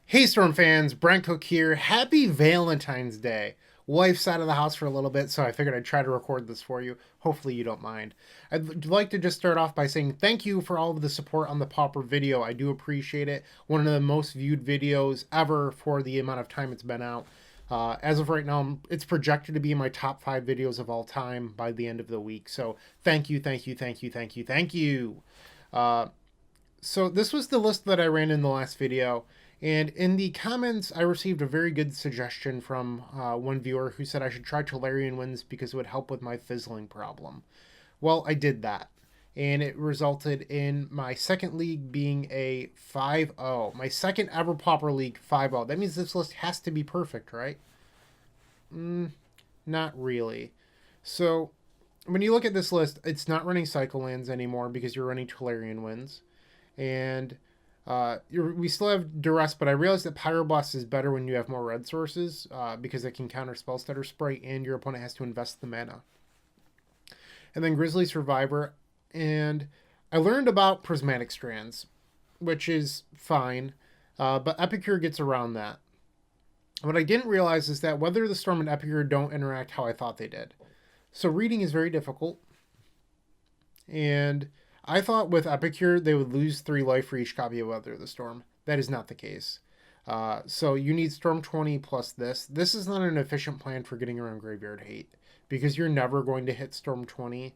Hey Storm fans, Bryant Cook here. Happy Valentine's Day. Wife's out of the house for a little bit, so I figured I'd try to record this for you. Hopefully you don't mind. I'd like to just start off by saying thank you for all of the support on the Pauper video. I do appreciate it. One of the most viewed videos ever for the amount of time it's been out. As of right now, it's projected to be in my top 5 videos of all time by the end of the week. So thank you, thank you, thank you, thank you, thank you. Uh, so this was the list that I ran in the last video. And in the comments, I received a very good suggestion from one viewer who said I should try Tolarian Winds because it would help with my fizzling problem. Well, I did that. And it resulted in my second league being a 5-0. My second ever Pauper League 5-0. That means this list has to be perfect, right? Not really. So, when you look at this list, it's not running Cycle Lands anymore because you're running Tolarian Winds. And we still have Duress, but I realized that Pyroblast is better when you have more red sources because it can counter Spellstutter Spray and your opponent has to invest the mana. And then Grizzly Survivor, and I learned about Prismatic Strands, which is fine, but Epicure gets around that. What I didn't realize is that Weather the Storm and Epicure don't interact how I thought they did. So reading is very difficult, and I thought with Epicure they would lose 3 life for each copy of Weather the Storm. That is not the case. So you need Storm 20 plus this. This is not an efficient plan for getting around Graveyard Hate because you're never going to hit Storm 20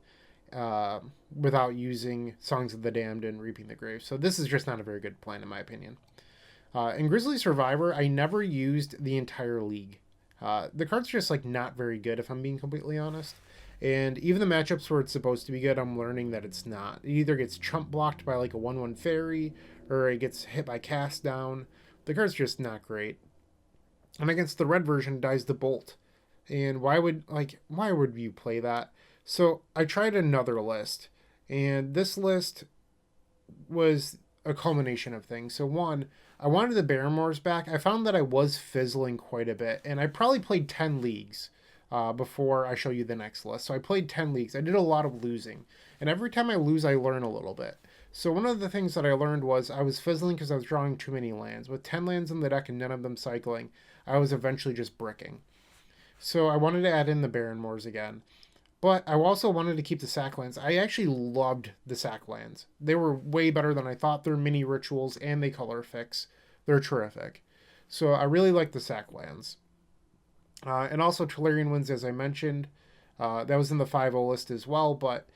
without using Songs of the Damned and Reaping the Grave. So this is just not a very good plan in my opinion. In Grizzly Survivor, I never used the entire league. The card's just like not very good if I'm being completely honest. And even the matchups where it's supposed to be good, I'm learning that it's not. It either gets chump blocked by like a 1/1 fairy, or it gets hit by cast down. The card's just not great. And against the red version, dies the bolt. And why would you play that? So I tried another list, and this list was a culmination of things. So one, I wanted the Barrymores back. I found that I was fizzling quite a bit, and I probably played 10 leagues before I show you the next list. So I played 10 leagues. I did a lot of losing. And every time I lose, I learn a little bit. So one of the things that I learned was I was fizzling because I was drawing too many lands. With 10 lands in the deck and none of them cycling, I was eventually just bricking. So I wanted to add in the Barrymores again. But I also wanted to keep the sack lands. I actually loved the sack lands. They were way better than I thought. They're mini rituals and they color fix. They're terrific. So I really like the sack lands. And also Tolarian Winds, as I mentioned. That was in the 5-0 list as well, but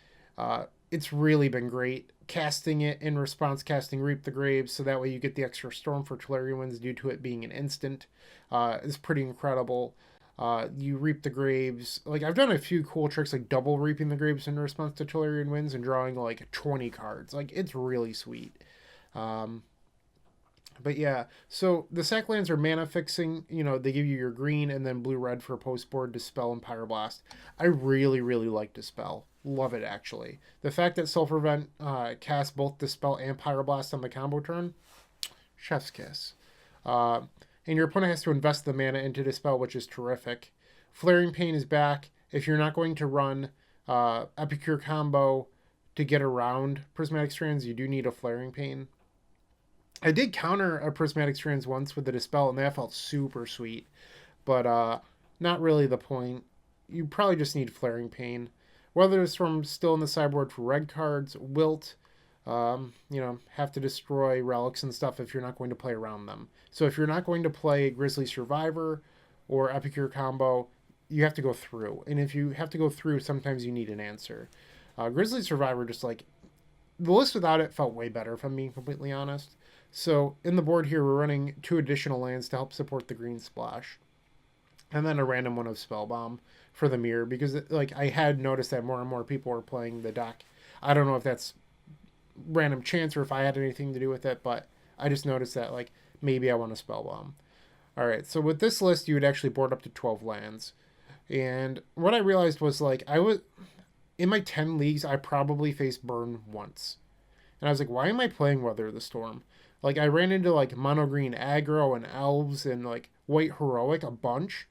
it's really been great. Casting it in response, casting Reap the Graves, so that way you get the extra Storm for Tolarian Winds due to it being an instant, is pretty incredible. You Reap the Graves. Like, I've done a few cool tricks, like double Reaping the Graves in response to Tolarian Winds and drawing, like, 20 cards. Like, it's really sweet. But yeah, so the sack lands are mana fixing. You know, they give you your green and then blue-red for post board, Dispel, and Pyroblast. I really, really like Dispel. Love it, actually. The fact that Sulfur Vent casts both Dispel and Pyroblast on the combo turn, chef's kiss. And your opponent has to invest the mana into Dispel, which is terrific. Flaring Pain is back. If you're not going to run Epicure combo to get around Prismatic Strands, you do need a Flaring Pain. I did counter a Prismatic Strands once with the Dispel, and that felt super sweet. But not really the point. You probably just need Flaring Pain. Weather the Storm's still in the sideboard for red cards. Wilt, have to destroy relics and stuff if you're not going to play around them. So if you're not going to play Grizzly Survivor or Epicure combo, you have to go through. And if you have to go through, sometimes you need an answer. Grizzly Survivor, just like, the list without it felt way better, if I'm being completely honest. So in the board here, we're running 2 additional lands to help support the green splash. And then a random one of Spellbomb for the mirror, because I had noticed that more and more people were playing the deck. I don't know if that's random chance or if I had anything to do with it, but I just noticed that maybe I want a Spellbomb. Alright, so with this list, you would actually board up to 12 lands. And what I realized was in my 10 leagues, I probably faced burn once. And I was like, why am I playing Weather the Storm? I ran into mono green aggro and elves and white heroic a bunch,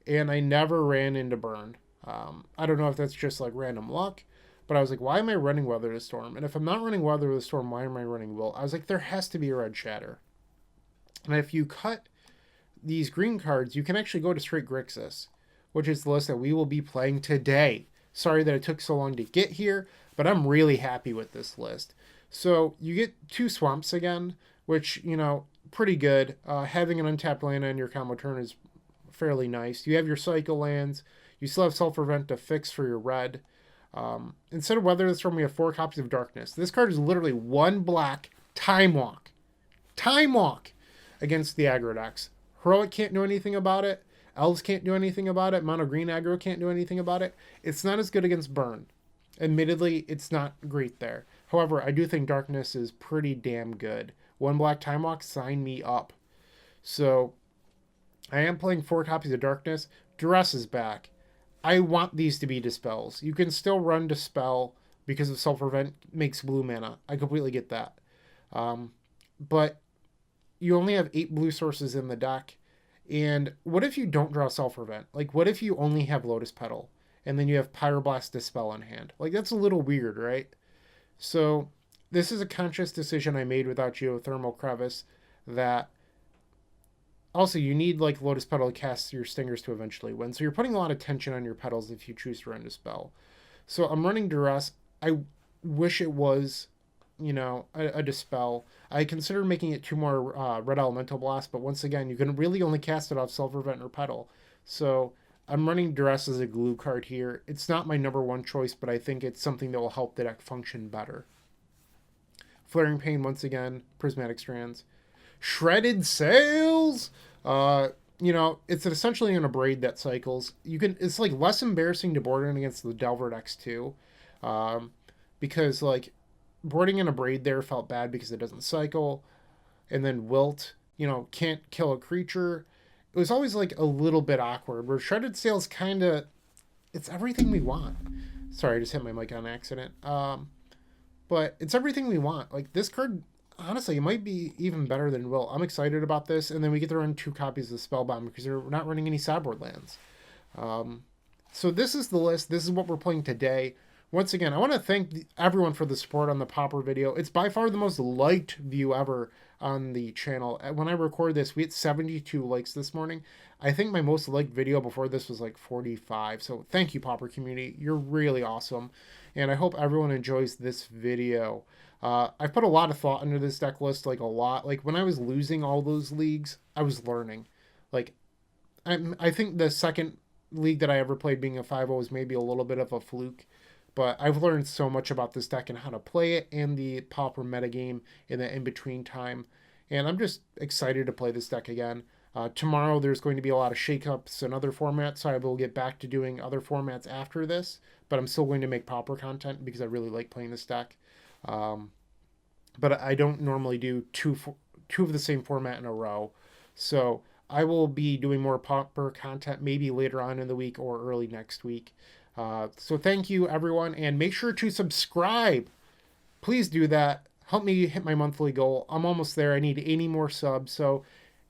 and I never ran into burn. I don't know if that's just random luck, but I was like, why am I running Weather the Storm? And if I'm not running Weather the Storm, why am I running Wilt? I was like, there has to be a red shatter. And if you cut these green cards, you can actually go to straight Grixis, which is the list that we will be playing today. Sorry that it took so long to get here, but I'm really happy with this list. So you get 2 swamps again, which, you know, pretty good. Having an untapped land on your combo turn is fairly nice. You have your cycle lands. You still have Self Prevent to fix for your red. Instead of Weather the Storm, we have 4 copies of Darkness. This card is literally 1 black Time Walk. Time Walk against the aggro decks. Heroic can't do anything about it. Elves can't do anything about it. Mono green aggro can't do anything about it. It's not as good against burn. Admittedly, it's not great there. However, I do think Darkness is pretty damn good. 1 black Time Walk, sign me up. So, I am playing 4 copies of Darkness. Duress is back. I want these to be Dispels. You can still run Dispel because of Self-Prevent makes blue mana. I completely get that. But you only have 8 blue sources in the deck. And what if you don't draw Self-Prevent? Like, what if you only have Lotus Petal? And then you have Pyroblast Dispel in hand? Like, that's a little weird, right? So, this is a conscious decision I made without Geothermal Crevice that... Also, you need, like, Lotus Petal to cast your Stingers to eventually win. So you're putting a lot of tension on your petals if you choose to run Dispel. So I'm running Duress. I wish it was, you know, a Dispel. I considered making it 2 more Red Elemental Blast, but once again, you can really only cast it off Self-Prevent or Petal. So I'm running Duress as a glue card here. It's not my number 1 choice, but I think it's something that will help the deck function better. Flaring Pain once again, Prismatic Strands. Shredded Sails! You know, it's essentially an Abrade that cycles. It's like less embarrassing to board in against the Delver decks too. Because like boarding in Abrade there felt bad because it doesn't cycle. And then Wilt, you know, can't kill a creature. It was always like a little bit awkward. Where Shredded Sails kinda, it's everything we want. Sorry, I just hit my mic on accident. But it's everything we want. Like this card, honestly, it might be even better than Will. I'm excited about this, and then we get to run 2 copies of Spellbound because we're not running any sideboard lands. So this is the list. This is what we're playing today. Once again, I want to thank everyone for the support on the Pauper video. It's by far the most liked view ever on the channel. When I record this, we had 72 likes this morning. I think my most liked video before this was like 45. So thank you, Pauper community. You're really awesome. And I hope everyone enjoys this video. I put a lot of thought into this deck list, like a lot. Like when I was losing all those leagues, I was learning. Like I think the second league that I ever played being a 5-0 was maybe a little bit of a fluke. But I've learned so much about this deck and how to play it and the Pauper metagame in the in-between time. And I'm just excited to play this deck again. Tomorrow there's going to be a lot of shakeups in other formats, so I will get back to doing other formats after this. But I'm still going to make Pauper content because I really like playing this deck. But I don't normally do two of the same format in a row. So I will be doing more Pauper content maybe later on in the week or early next week. So thank you, everyone, and make sure to subscribe. Please do that. Help me hit my monthly goal. I'm almost there. I need 80 more subs, so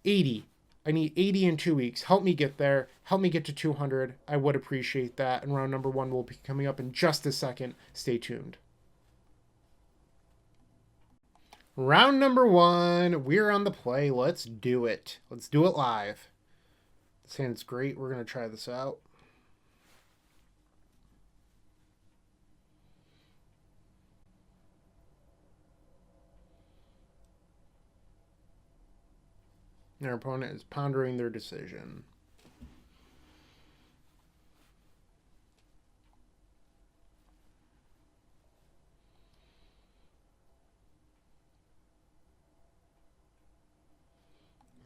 80. I need 80 in 2 weeks. Help me get there. Help me get to 200. I would appreciate that, and round number 1 will be coming up in just a second. Stay tuned. Round number 1. We're on the play. Let's do it. Let's do it live. This hand's great. We're going to try this out. Their opponent is pondering their decision.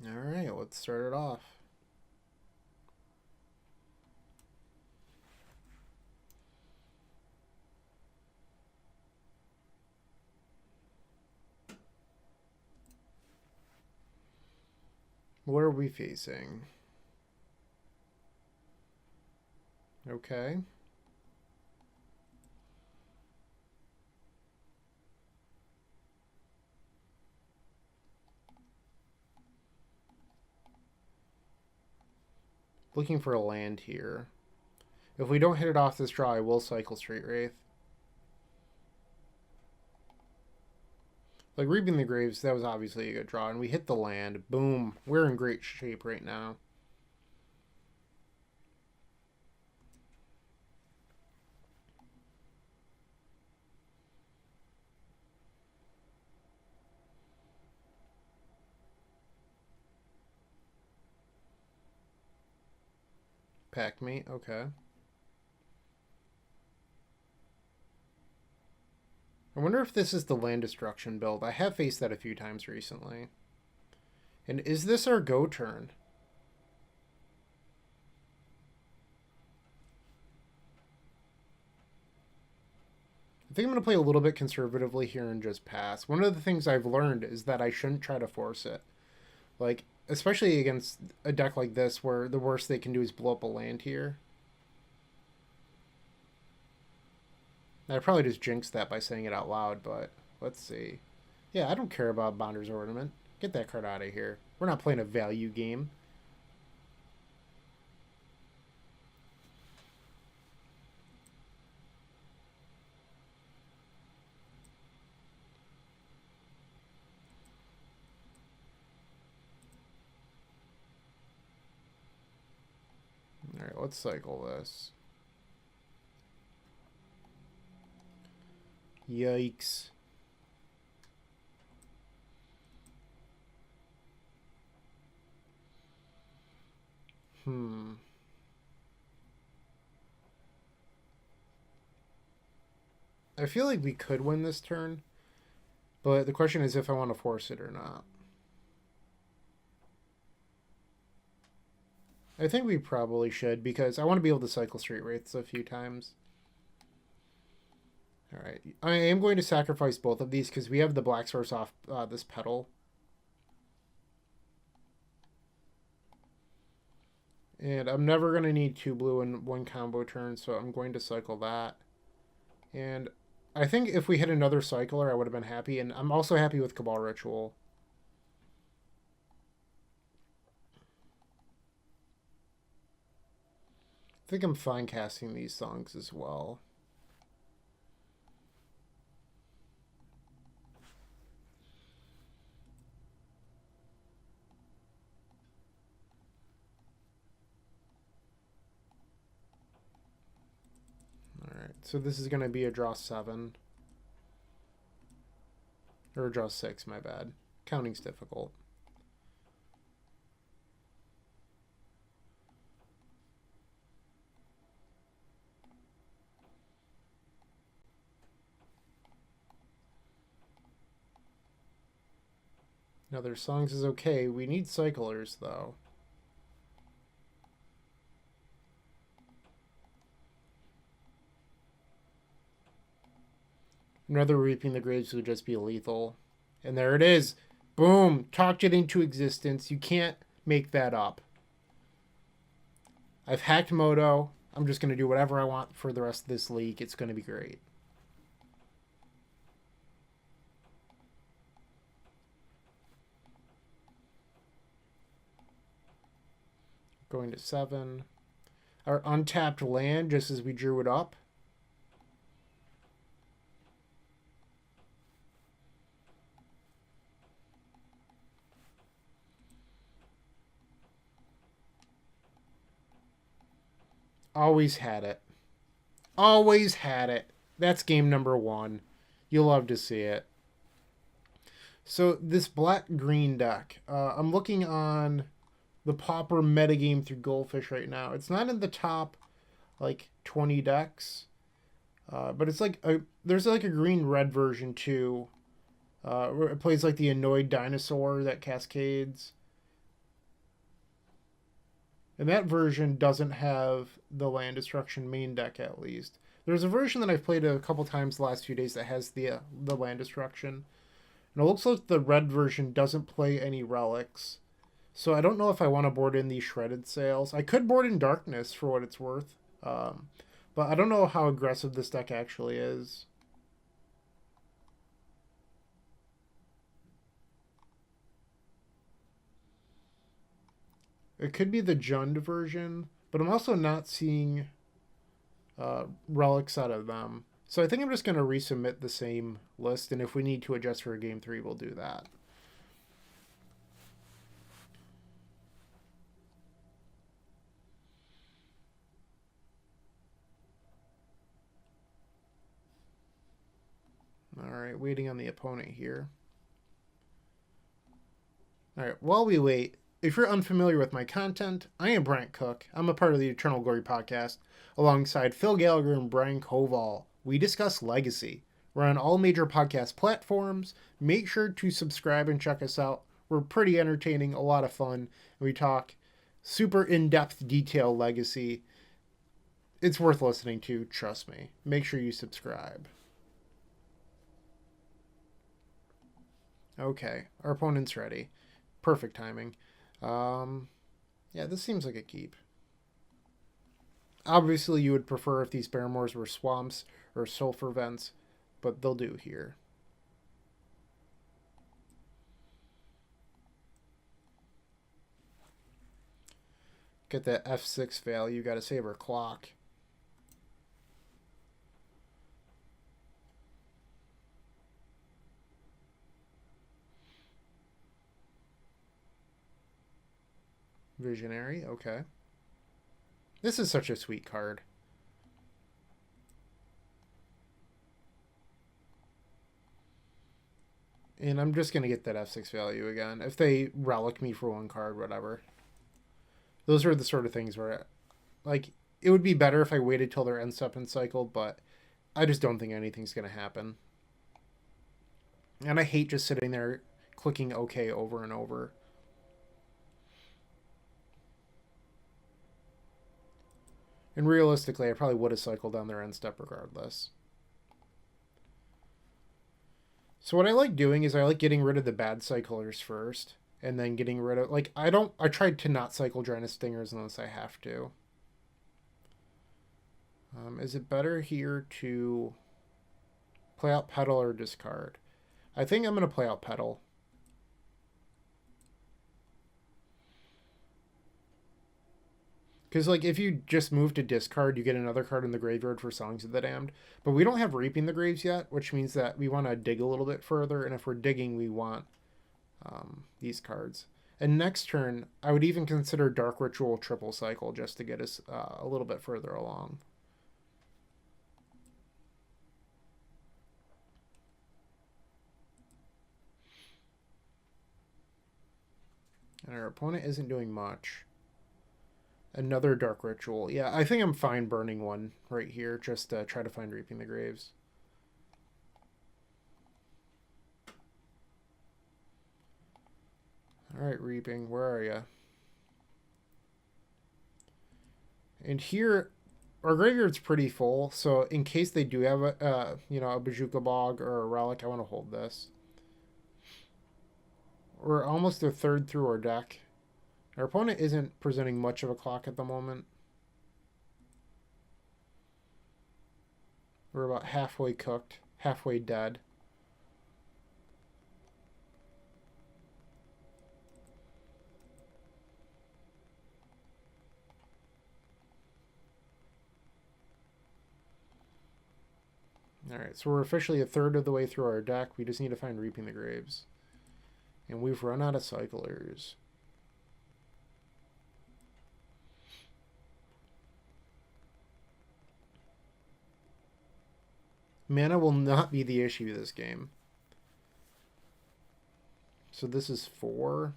All right, let's start it off. What are we facing? Okay. Looking for a land here. If we don't hit it off this draw, I will cycle Straight Wraith. Like, Reaping the Graves, that was obviously a good draw, and we hit the land. Boom. We're in great shape right now. Pack me, okay. I wonder if this is the land destruction build. I have faced that a few times recently. And is this our go turn? I think I'm going to play a little bit conservatively here and just pass. One of the things I've learned is that I shouldn't try to force it. Like, especially against a deck like this where the worst they can do is blow up a land here. I probably just jinxed that by saying it out loud, but let's see. Yeah, I don't care about Bonder's Ornament. Get that card out of here. We're not playing a value game. Alright, let's cycle this. Yikes. I feel like we could win this turn, but the question is if I want to force it or not. I think we probably should because I want to be able to cycle Straight Wraiths a few times. Alright, I am going to sacrifice both of these because we have the black source off this pedal. And I'm never going to need 2 blue in one combo turn, so I'm going to cycle that. And I think if we hit another cycler, I would have been happy. And I'm also happy with Cabal Ritual. I think I'm fine casting these songs as well. Alright, so this is going to be a draw 7. Or a draw 6, my bad. Counting's difficult. Now their songs is okay. We need cyclers though. Another Reaping the Graves would just be lethal. And there it is. Boom. Talked it into existence. You can't make that up. I've hacked Moto. I'm just going to do whatever I want for the rest of this league. It's going to be great. Going to 7. Our untapped land just as we drew it up. Always had it. Always had it. That's game number 1. You'll love to see it. So this black-green deck, I'm looking on the Pauper metagame through Goldfish right now. It's not in the top, like, 20 decks. But it's like, there's like a green-red version too. Where it plays like the annoyed dinosaur that cascades. And that version doesn't have the land destruction main deck, at least. There's a version that I've played a couple times the last few days that has the land destruction. And it looks like the red version doesn't play any relics. So I don't know if I want to board in these shredded sails. I could board in darkness for what it's worth. But I don't know how aggressive this deck actually is. It could be the Jund version, but I'm also not seeing relics out of them. So I think I'm just going to resubmit the same list, and if we need to adjust for a game 3, we'll do that. All right, waiting on the opponent here. All right, while we wait, if you're unfamiliar with my content, I am Bryant Cook. I'm a part of the Eternal Glory podcast alongside Phil Gallagher and Brian Koval. We discuss legacy. We're on all major podcast platforms. Make sure to subscribe and check us out. We're pretty entertaining, a lot of fun. We talk super in-depth detail legacy. It's worth listening to, trust me. Make sure you subscribe. Okay, our opponent's ready. Perfect timing. Yeah, this seems like a keep. Obviously, you would prefer if these Barrymores were swamps or sulfur vents, but they'll do here. Get that F6 value, gotta save our clock. Visionary, okay. This is such a sweet card. And I'm just going to get that F6 value again. If they relic me for one card, whatever. Those are the sort of things where, like, it would be better if I waited till their end step and cycle, but I just don't think anything's going to happen. And I hate just sitting there clicking OK over and over. And realistically, I probably would have cycled on their end step regardless. So what I like doing is I like getting rid of the bad cyclers first, and then getting rid of, like, I tried to not cycle Dryness Stingers unless I have to. Is it better here to play out Petal or discard? I think I'm going to play out Petal. Because, like, if you just move to discard, you get another card in the graveyard for Songs of the Damned. But we don't have Reaping the Graves yet, which means that we want to dig a little bit further. And if we're digging, we want these cards. And next turn, I would even consider Dark Ritual Triple Cycle just to get us a little bit further along. And our opponent isn't doing much. Another Dark Ritual. Yeah, I think I'm fine burning one right here just to try to find Reaping the Graves. Alright, Reaping, where are you? And here, our graveyard's pretty full, so in case they do have a Bojuka Bog or a Relic, I want to hold this. We're almost a third through our deck. Our opponent isn't presenting much of a clock at the moment. We're about halfway cooked, halfway dead. Alright, so we're officially a third of the way through our deck. We just need to find Reaping the Graves. And we've run out of cyclers. Mana will not be the issue this game. So this is 4.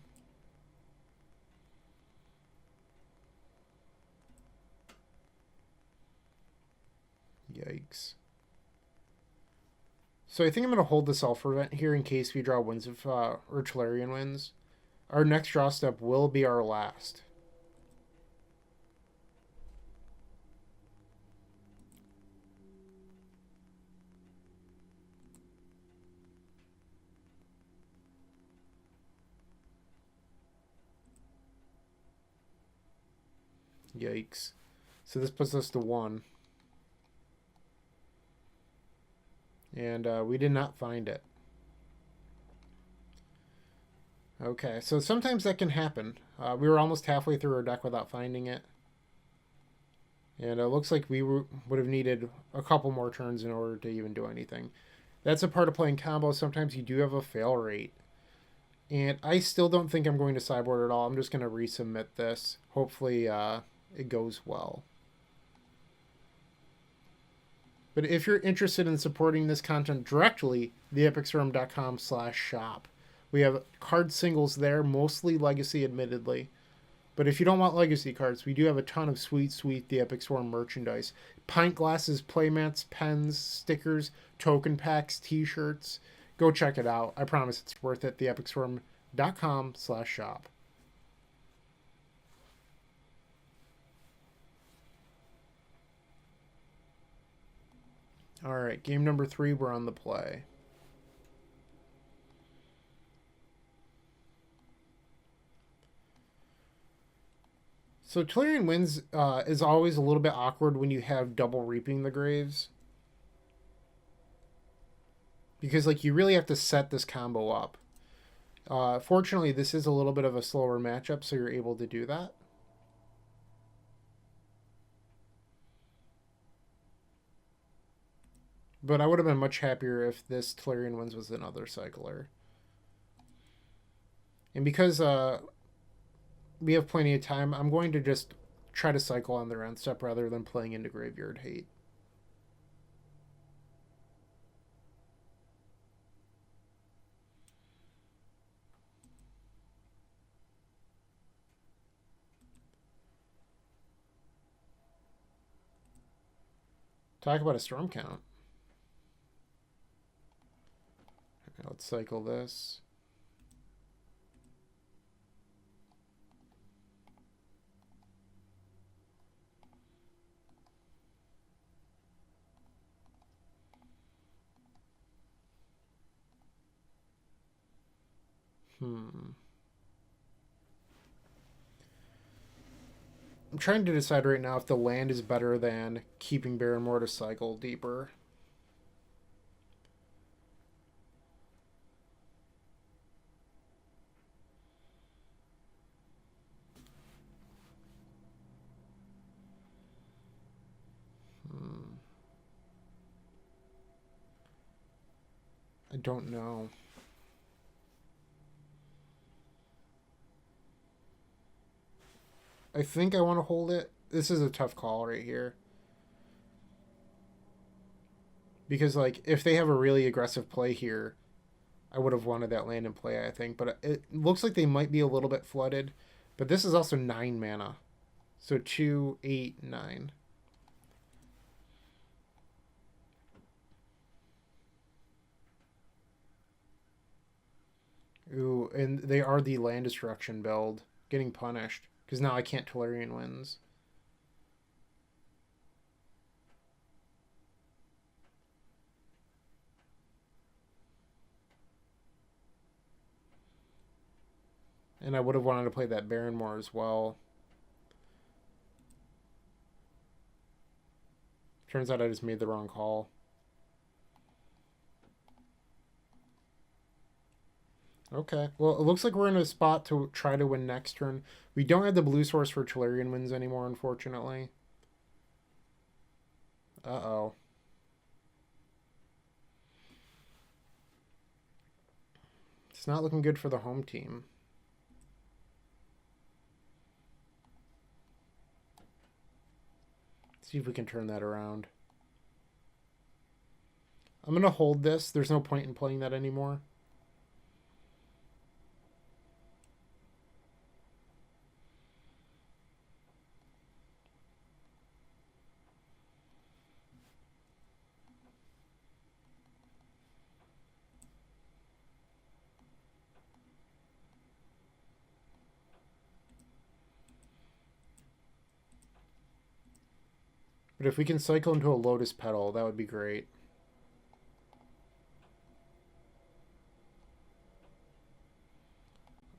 Yikes. So I think I'm going to hold the Sulfur Vent here in case we draw Winds of, or Tolarian Winds. Our next draw step will be our last. Yikes. So this puts us to 1. And we did not find it. Okay, so sometimes that can happen. We were almost halfway through our deck without finding it. And it looks like we would have needed a couple more turns in order to even do anything. That's a part of playing combo. Sometimes you do have a fail rate. And I still don't think I'm going to sideboard at all. I'm just going to resubmit this. Hopefully it goes well. But if you're interested in supporting this content directly, theepicstorm.com/shop. We have card singles there, mostly Legacy, admittedly. But if you don't want Legacy cards, we do have a ton of sweet The Epic Storm merchandise. Pint glasses, playmats, pens, stickers, token packs, t-shirts. Go check it out. I promise it's worth it. theepicstorm.com/shop. All right, game number 3, we're on the play. So Tolarian Winds is always a little bit awkward when you have double reaping the graves. Because like you really have to set this combo up. Fortunately, this is a little bit of a slower matchup, so you're able to do that. But I would have been much happier if this Tolarian Winds was another cycler. And because we have plenty of time, I'm going to just try to cycle on their end step rather than playing into Graveyard Hate. Talk about a storm count. Let's cycle this. I'm trying to decide right now if the land is better than keeping Barrenmore to cycle deeper. I don't know. I think I want to hold it. This is a tough call right here. Because, like, if they have a really aggressive play here, I would have wanted that land in play, I think. But it looks like they might be a little bit flooded. But this is also 9 mana. So 2, 8, 9. Ooh, and they are the land destruction build. Getting punished. Because now I can't Tolarian Winds. And I would have wanted to play that Barrenmore as well. Turns out I just made the wrong call. Okay. Well, it looks like we're in a spot to try to win next turn. We don't have the blue source for Tolarian Winds anymore, unfortunately. Uh-oh. It's not looking good for the home team. Let's see if we can turn that around. I'm going to hold this. There's no point in playing that anymore. But if we can cycle into a Lotus Petal, that would be great.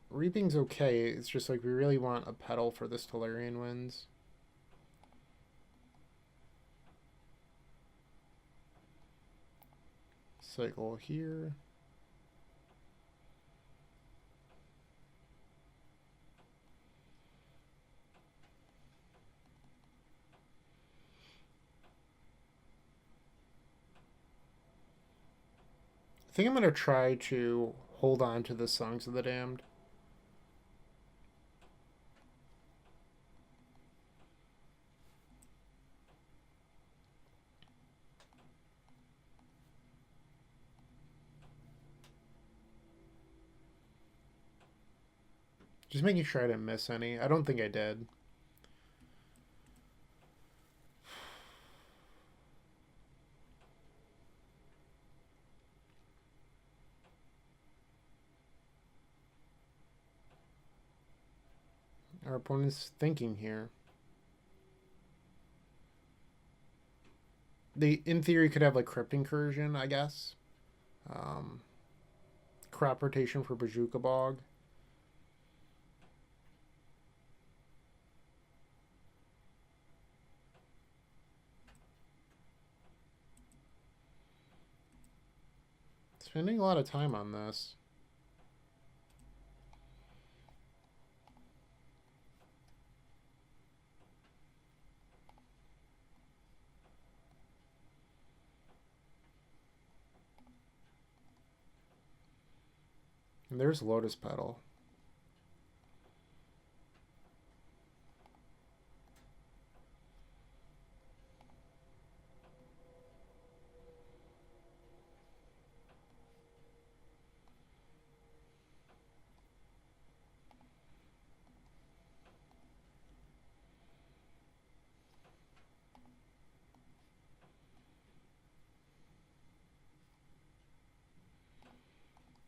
Reaping's okay. It's just like we really want a Petal for this Tolarian Winds. Cycle here. think I'm going to try to hold on to the Songs of the Damned. Just making sure I didn't miss any. I don't think I did. Our opponent's thinking here. They, in theory, could have like Crypt Incursion, I guess. Um, Crop Rotation for Bajuka Bog. Spending a lot of time on this. And there's Lotus Petal.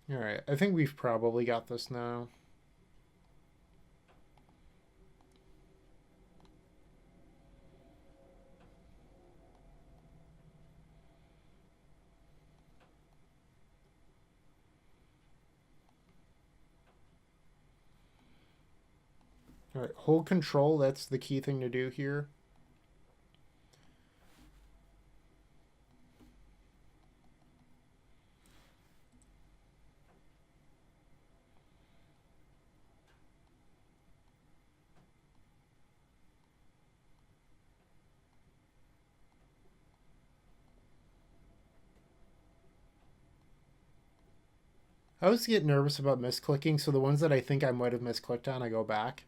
Alright, I think we've probably got this now. Alright, hold control, that's the key thing to do here. I always get nervous about misclicking, so the ones that I think I might have misclicked on, I go back.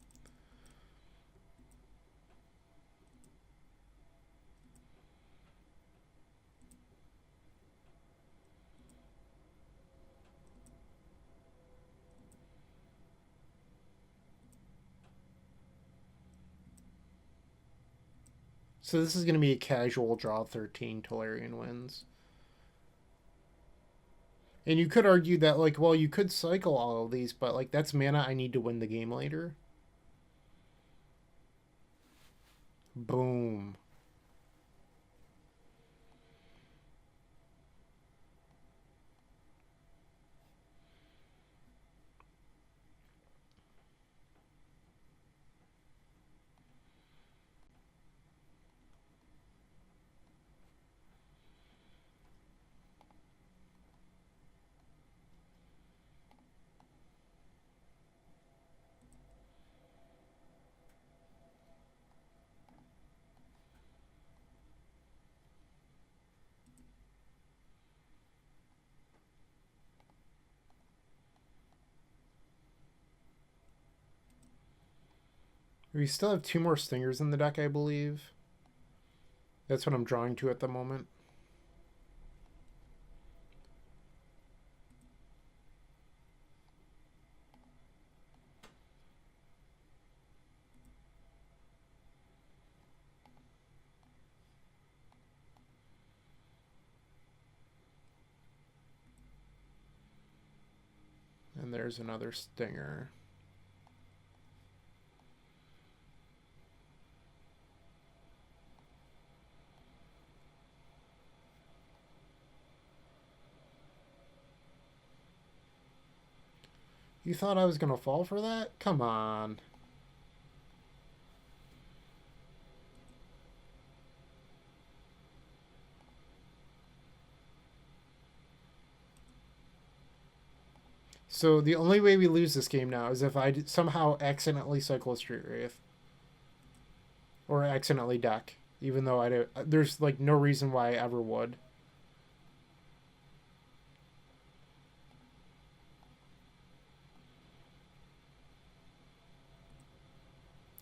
So this is going to be a casual draw 13 Tolarian Winds. And you could argue that, like, well, you could cycle all of these, but, like, that's mana I need to win the game later. Boom. We still have 2 more Stingers in the deck, I believe. That's what I'm drawing to at the moment. And there's another Stinger. You thought I was going to fall for that? Come on. So the only way we lose this game now is if I somehow accidentally cycle a Street Wraith. Or accidentally deck. Even though there's like no reason why I ever would.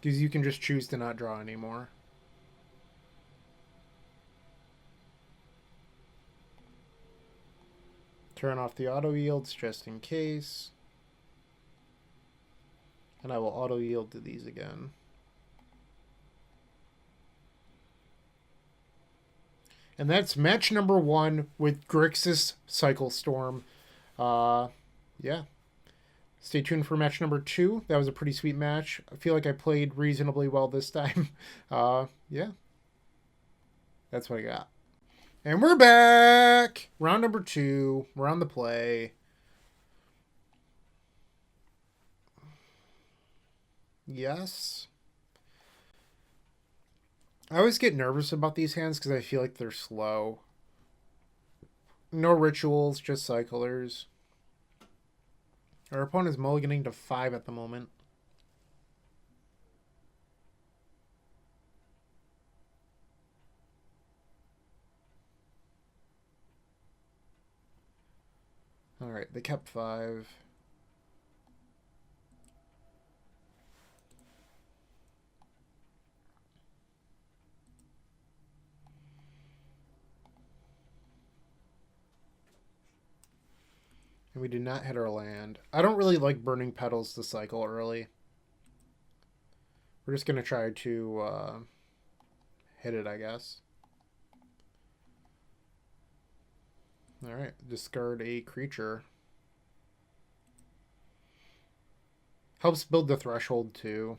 Because you can just choose to not draw anymore. Turn off the auto yields just in case. And I will auto yield to these again. And that's match number 1 with Grixis Cycle Storm. Yeah. Stay tuned for match number 2. That was a pretty sweet match. I feel like I played reasonably well this time. Yeah. That's what I got. And we're back! Round number 2. We're on the play. Yes. I always get nervous about these hands because I feel like they're slow. No rituals, just cyclers. Our opponent is mulliganing to 5 at the moment. Alright, they kept 5. And we did not hit our land. I don't really like burning petals to cycle early. We're just going to try to hit it, I guess. Alright, discard a creature. Helps build the threshold too.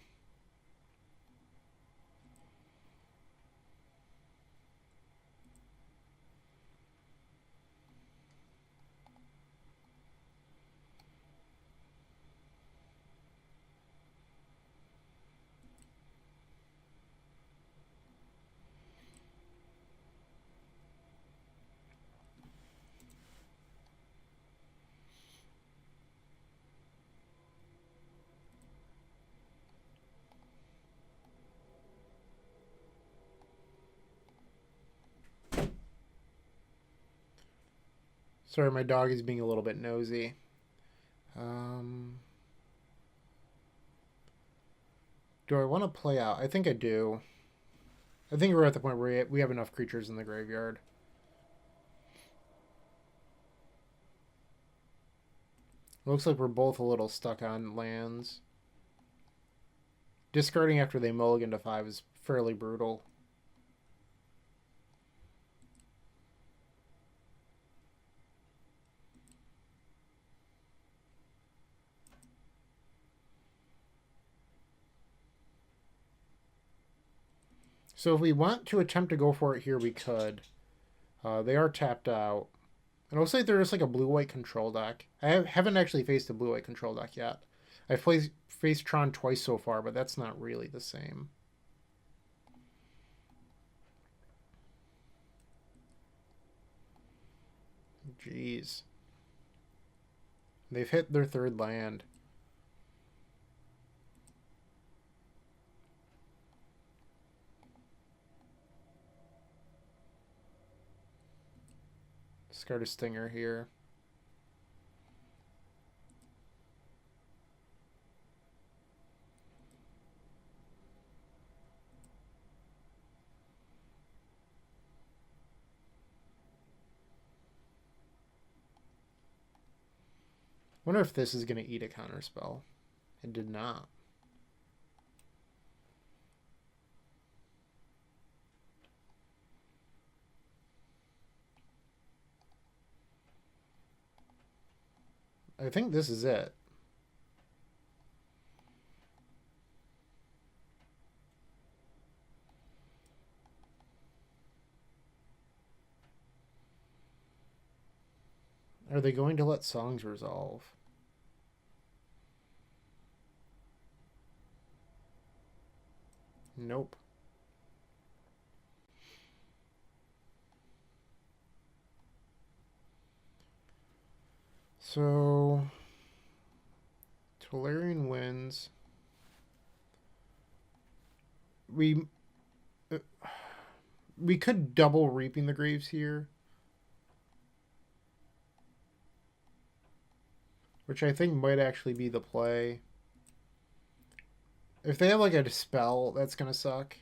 Sorry, my dog is being a little bit nosy. Do I want to play out? I think I do. I think we're at the point where we have enough creatures in the graveyard. Looks like we're both a little stuck on lands. Discarding after they mulligan to 5 is fairly brutal. So if we want to attempt to go for it here, we could. They are tapped out. And it looks like they're just like a blue-white control deck. I haven't actually faced a blue-white control deck yet. I've faced Tron twice so far, but that's not really the same. Jeez. They've hit their 3rd land. Discard a Stinger here. Wonder if this is going to eat a counterspell. It did not. I think this is it. Are they going to let songs resolve? Nope. So, Tolarian Winds. We could double Reaping the Graves here, which I think might actually be the play. If they have like a dispel, that's gonna suck.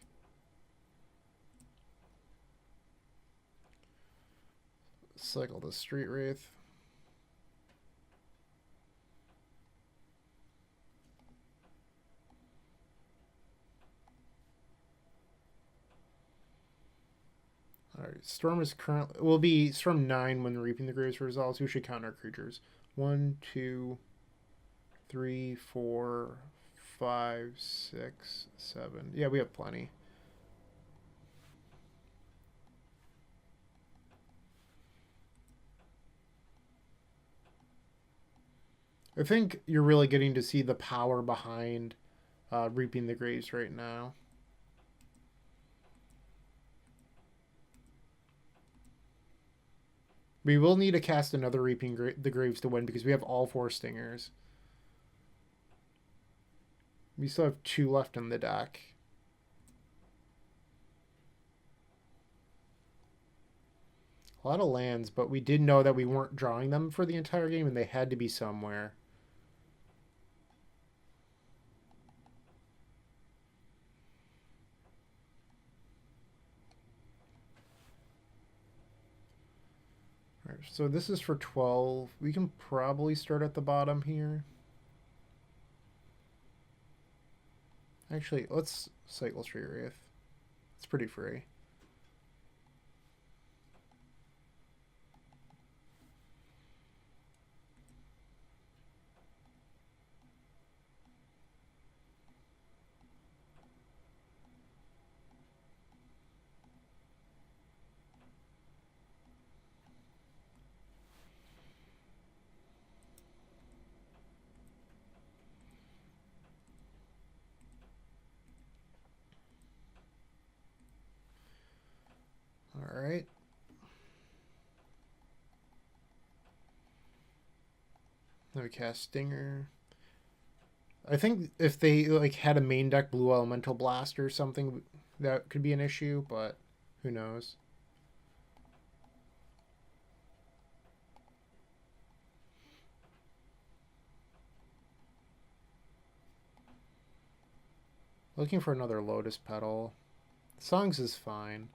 Cycle the Street Wraith. Alright, Storm is currently will be Storm 9 when Reaping the Graves resolves. We should count our creatures. 1, 2, 3, 4, 5, 6, 7. Yeah, we have plenty. I think you're really getting to see the power behind Reaping the Graves right now. We will need to cast another Reaping the Graves to win because we have all 4 Stingers. We still have 2 left in the deck. A lot of lands, but we did know that we weren't drawing them for the entire game and they had to be somewhere. Alright, so this is for 12. We can probably start at the bottom here. Actually, let's cycle Street Wraith. It's pretty free. Alright. Now we cast Stinger. I think if they like had a main deck Blue Elemental Blast or something, that could be an issue, but who knows. Looking for another Lotus Petal. Songs is fine.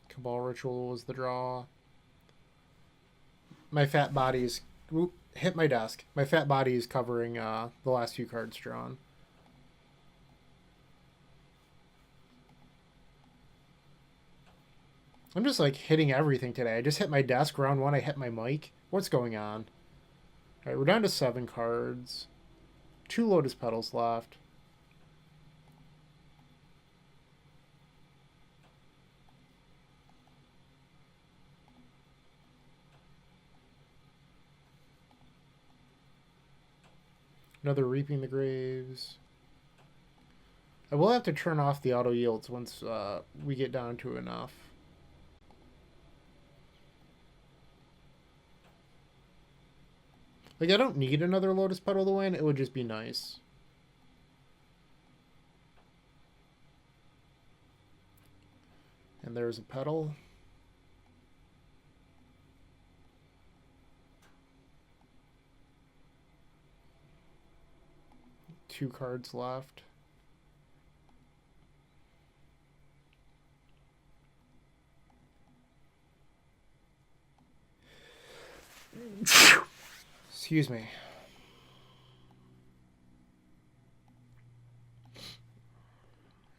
Cabal Ritual was the draw. My fat body is... Whoop, hit my desk. My fat body is covering the last few cards drawn. I'm just like hitting everything today. I just hit my desk. Round 1, I hit my mic. What's going on? Alright, we're down to 7 cards. 2 Lotus Petals left. Another Reaping the Graves. I will have to turn off the auto yields once we get down to enough. Like, I don't need another Lotus Petal to win. It would just be nice. And there's a petal. Two cards left. Excuse me.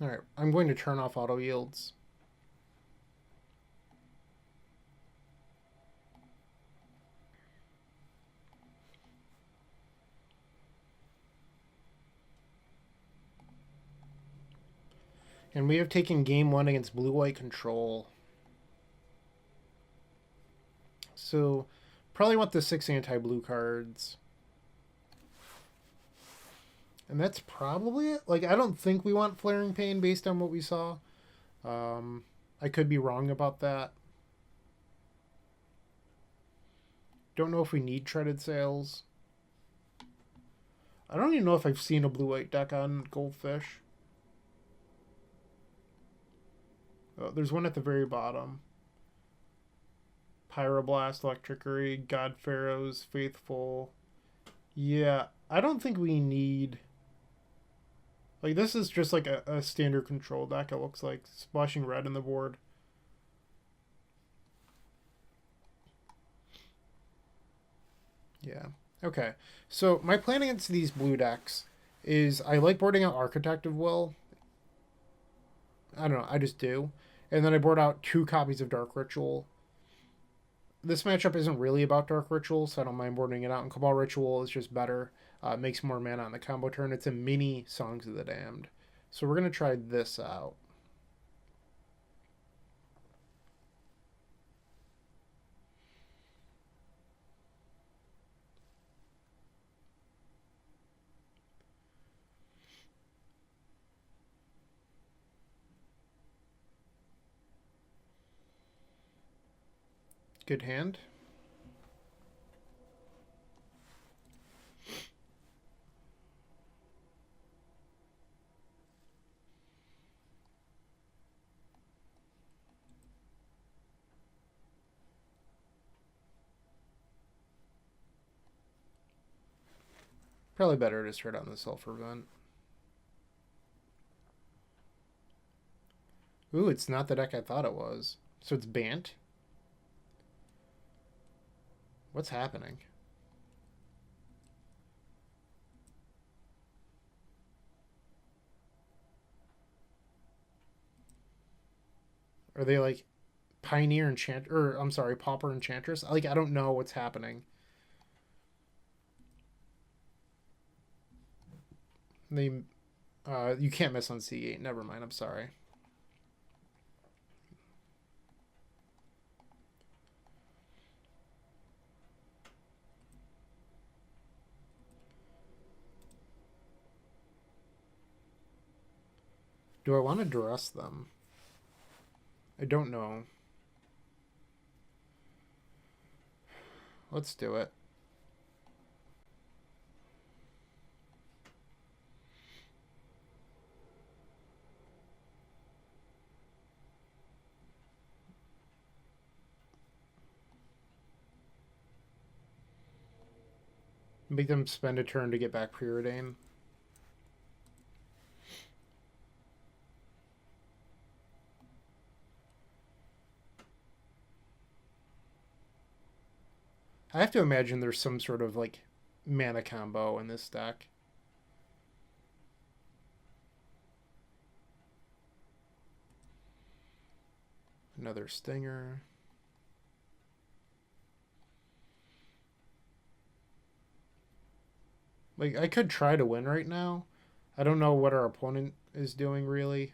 Alright, I'm going to turn off auto yields. And we have taken game 1 against blue-white control. So, probably want the 6 anti-blue cards. And that's probably it. Like, I don't think we want Flaring Pain based on what we saw. I could be wrong about that. Don't know if we need Treaded Sails. I don't even know if I've seen a blue-white deck on Goldfish. Oh, there's one at the very bottom. Pyroblast, Electrickery, God Pharaoh's Faithful. Yeah, I don't think we need... Like, this is just like a standard control deck, it looks like. Splashing red in the board. Yeah. Okay. So, my plan against these blue decks is I like boarding out Architect of Will. I don't know, I just do. And then I board out 2 copies of Dark Ritual. This matchup isn't really about Dark Ritual, so I don't mind boarding it out. And Cabal Ritual is just better. Makes more mana on the combo turn. It's a mini Songs of the Damned. So we're going to try this out. Good hand. Probably better to start on the Sulfur Vent. Ooh, it's not the deck I thought it was. So it's Bant? What's happening? Are they like Pioneer Enchant... Or, I'm sorry, Pauper Enchantress? Like, I don't know what's happening. They... you can't miss on C8. Never mind, I'm sorry. Do I want to dress them? I don't know. Let's do it. Make them spend a turn to get back Preordain. I have to imagine there's some sort of like mana combo in this deck. Another Stinger. Like, I could try to win right now. I don't know what our opponent is doing, really.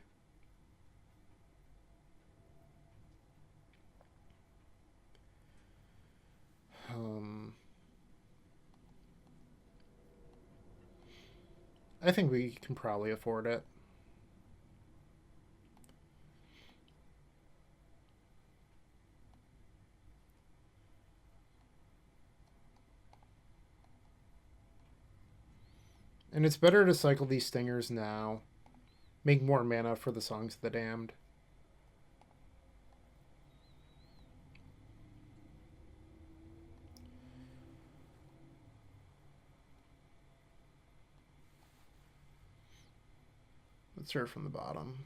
I think we can probably afford it. And it's better to cycle these Stingers now. Make more mana for the Songs of the Damned. Let's start from the bottom.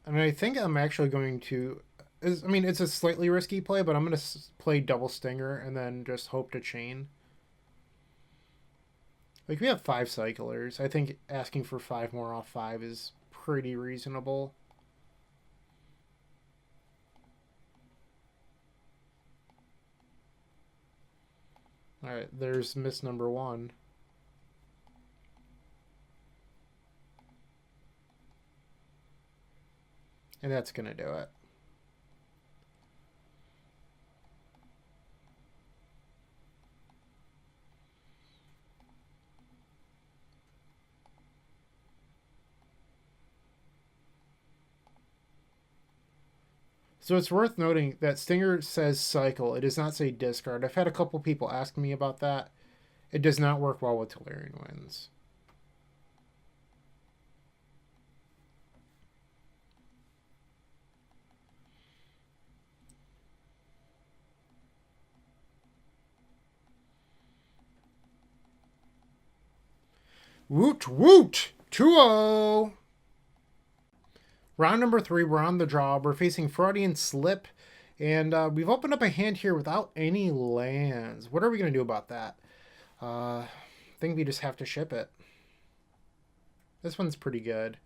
And I think I'm actually going to... I mean, it's a slightly risky play, but I'm going to play double Stinger and then just hope to chain. Like, we have 5 cyclers. I think asking for 5 more off 5 is pretty reasonable. Alright, there's miss number 1. And that's going to do it. So So it's worth noting that Stinger says cycle. It does not say discard. I've had a couple people ask me about that. It does not work well with Tolarian Winds. Woot woot! 2-0! Round number 3, we're on the draw. We're facing Freudian Slip, and we've opened up a hand here without any lands. What are we going to do about that? I think we just have to ship it. This one's pretty good.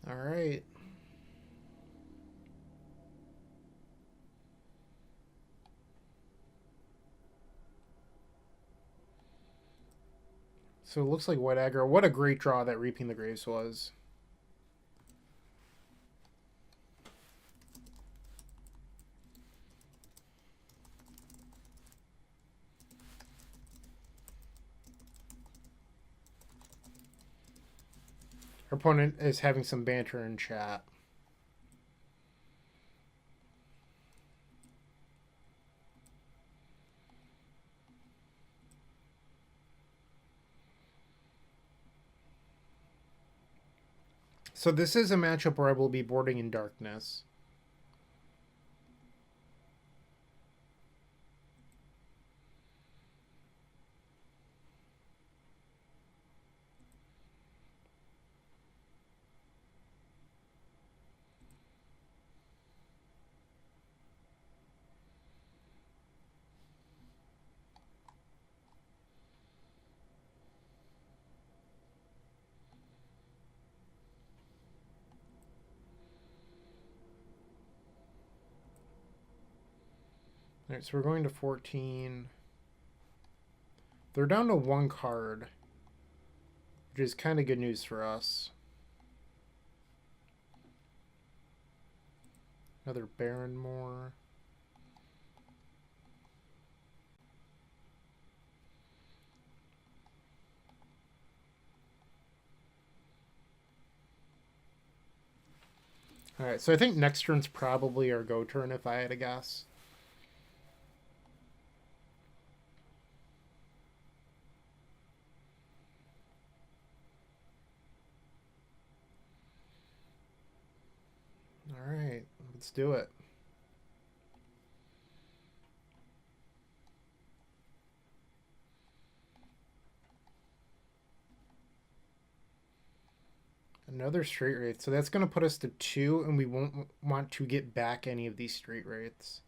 All right. So it looks like white aggro. What a great draw that Reaping the Graves was. Our opponent is having some banter in chat. So this is a matchup where I will be boarding in darkness. All right, so we're going to 14. They're down to 1 card, which is kind of good news for us. Another Barrenmore. All right, so I think next turn's probably our go turn if I had to guess. All right, let's do it. Another straight wraith. So that's going to put us to 2, and we won't want to get back any of these straight wraiths.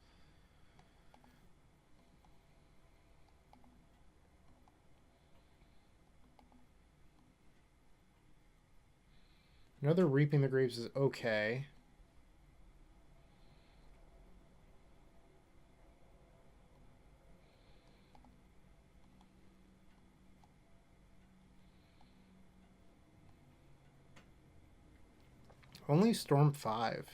Another Reaping the Graves is okay. Only Storm 5.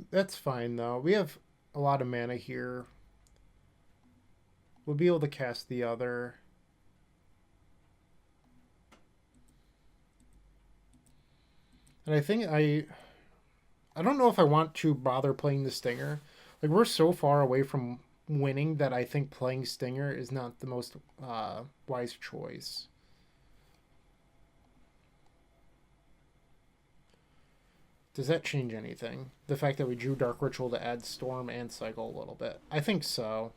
That's fine, though. We have a lot of mana here. We'll be able to cast the other. And I think I don't know if I want to bother playing the Stinger. Like, we're so far away from winning that I think playing Stinger is not the most wise choice. Does that change anything? The fact that we drew Dark Ritual to add Storm and Cycle a little bit. I think so.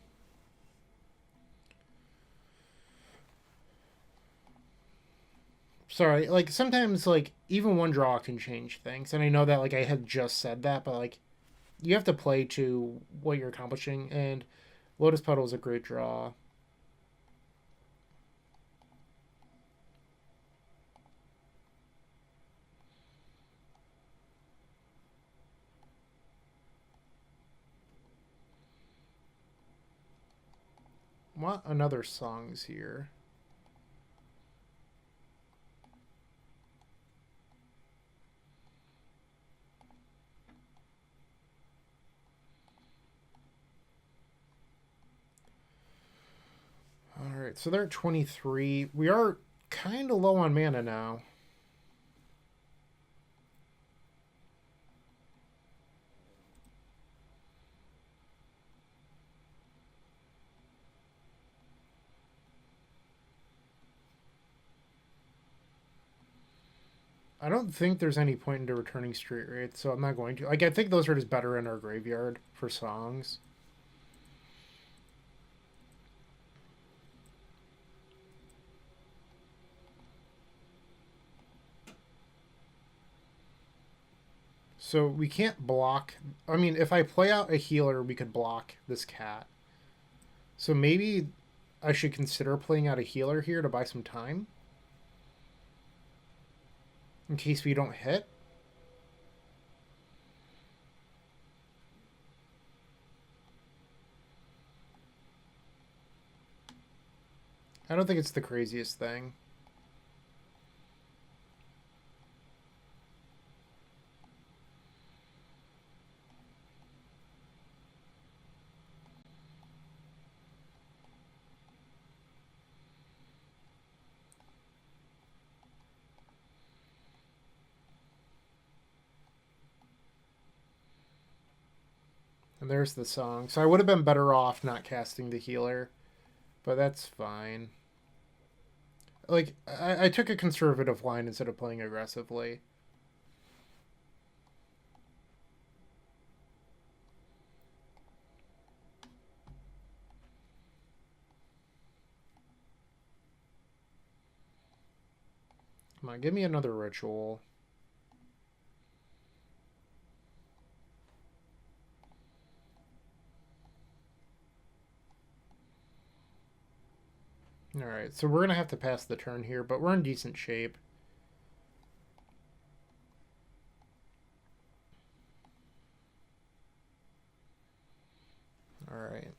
Sorry, like, sometimes, like, even one draw can change things. And I know that, like, I had just said that, but, like, you have to play to what you're accomplishing. And Lotus Petal is a great draw. Want another songs here. Alright, so they're at 23. We are kind of low on mana now. I don't think there's any point into returning Street Wraith, so I'm not going to. Like, I think those are just better in our graveyard for songs. So we can't block. I mean, if I play out a healer, we could block this cat. So maybe I should consider playing out a healer here to buy some time. In case we don't hit. I don't think it's the craziest thing. And there's the song. So I would have been better off not casting the healer. But that's fine. Like, I took a conservative line instead of playing aggressively. Come on, give me another ritual. Alright, so we're going to have to pass the turn here, but we're in decent shape. Alright.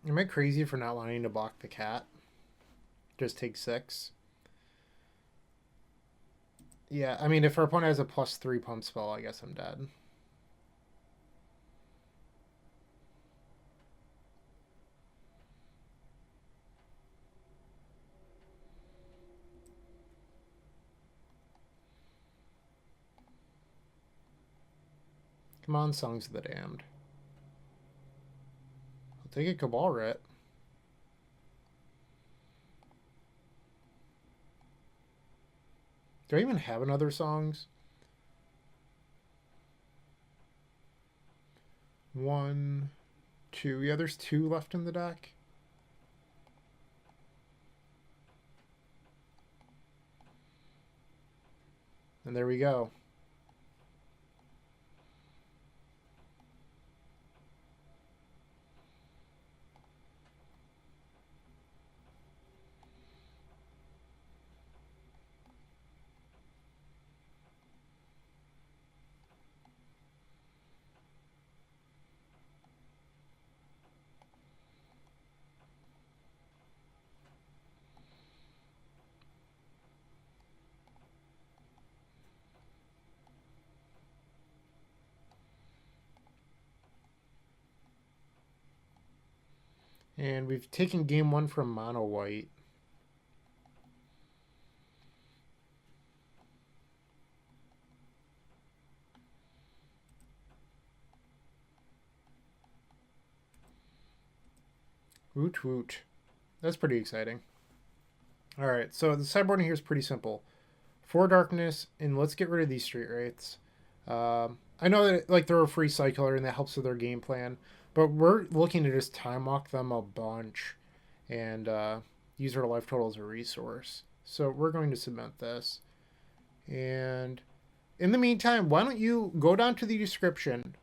Am I crazy for not wanting to block the cat? Just take 6. Yeah, I mean, if our opponent has a +3 pump spell, I guess I'm dead. Come on, Songs of the Damned. I'll take a Cabal Writ. Do I even have another Songs? 1, 2. Yeah, there's 2 left in the deck. And there we go. And we've taken game 1 from Mono White. Woot woot. That's pretty exciting. Alright, so the sideboarding here is pretty simple. 4 darkness, and let's get rid of these Street Wraiths. I know that like they're a free cycler and that helps with their game plan, but we're looking to just time walk them a bunch and use our life total as a resource. So we're going to cement this. And in the meantime, why don't you go down to the description,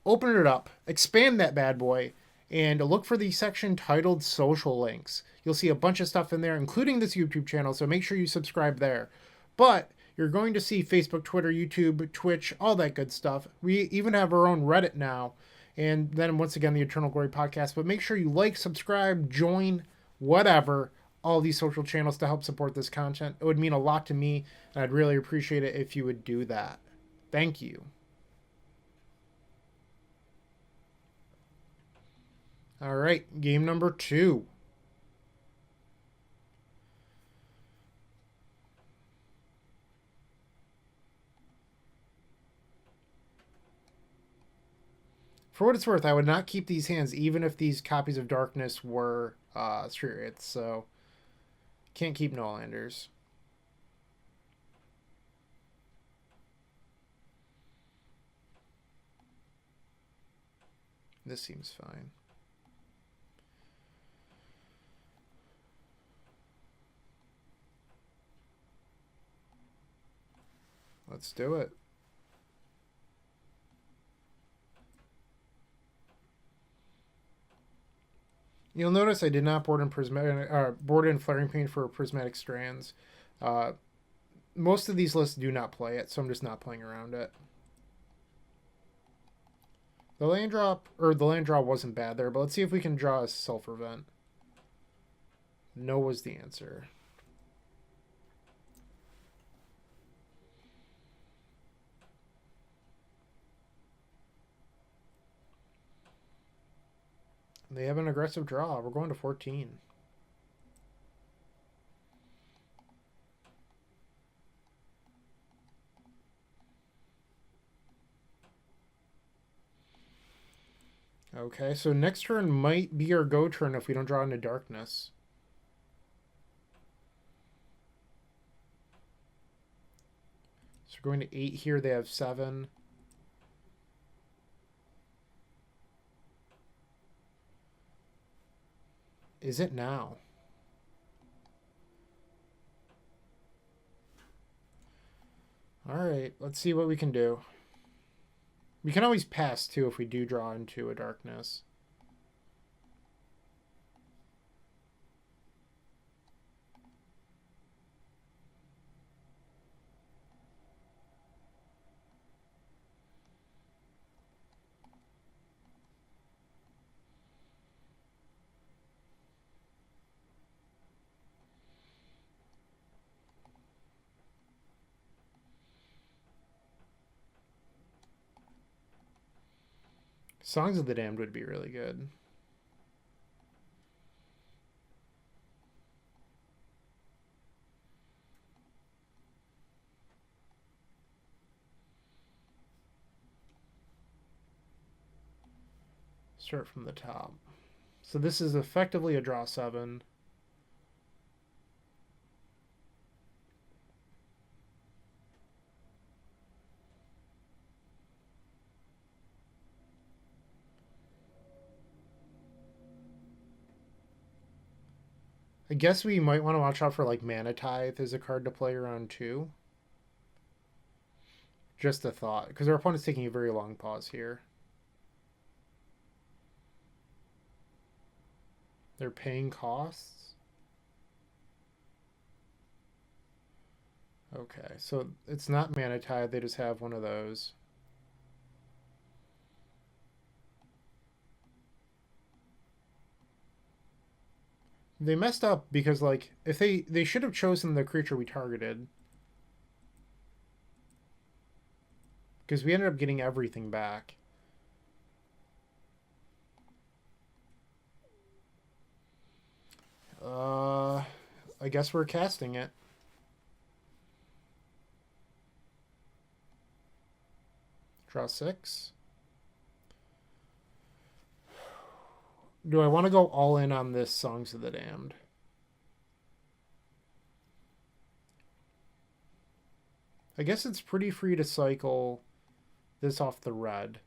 open it up, expand that bad boy, and look for the section titled Social Links. You'll see a bunch of stuff in there, including this YouTube channel, so make sure you subscribe there. But you're going to see Facebook, Twitter, YouTube, Twitch, all that good stuff. We even have our own Reddit now. And then once again, the Eternal Glory podcast. But make sure you like, subscribe, join, whatever, all these social channels to help support this content. It would mean a lot to me, and I'd really appreciate it if you would do that. Thank you. All right, game number 2. For what it's worth, I would not keep these hands even if these copies of Darkness were spirits, so can't keep no-landers. This seems fine. Let's do it. You'll notice I did not board in Flaring Pain for Prismatic Strands. Most of these lists do not play it, so I'm just not playing around it. The land draw wasn't bad there, but let's see if we can draw a Sulfur Vent. No was the answer. They have an aggressive draw. We're going to 14. Okay, so next turn might be our go turn if we don't draw into Darkness. So we're going to 8 here. They have 7. Is it now? Alright, let's see what we can do. We can always pass, too, if we do draw into a Darkness. Songs of the Damned would be really good. Start from the top. So this is effectively a draw 7. I guess we might want to watch out for like Mana Tithe as a card to play around 2. Just a thought, because our opponent's taking a very long pause here. They're paying costs. Okay, so it's not Mana Tithe, they just have one of those. They messed up because, like, if they should have chosen the creature we targeted. Because we ended up getting everything back. I guess we're casting it. Draw 6. Do I want to go all in on this Songs of the Damned? I guess it's pretty free to cycle this off the red.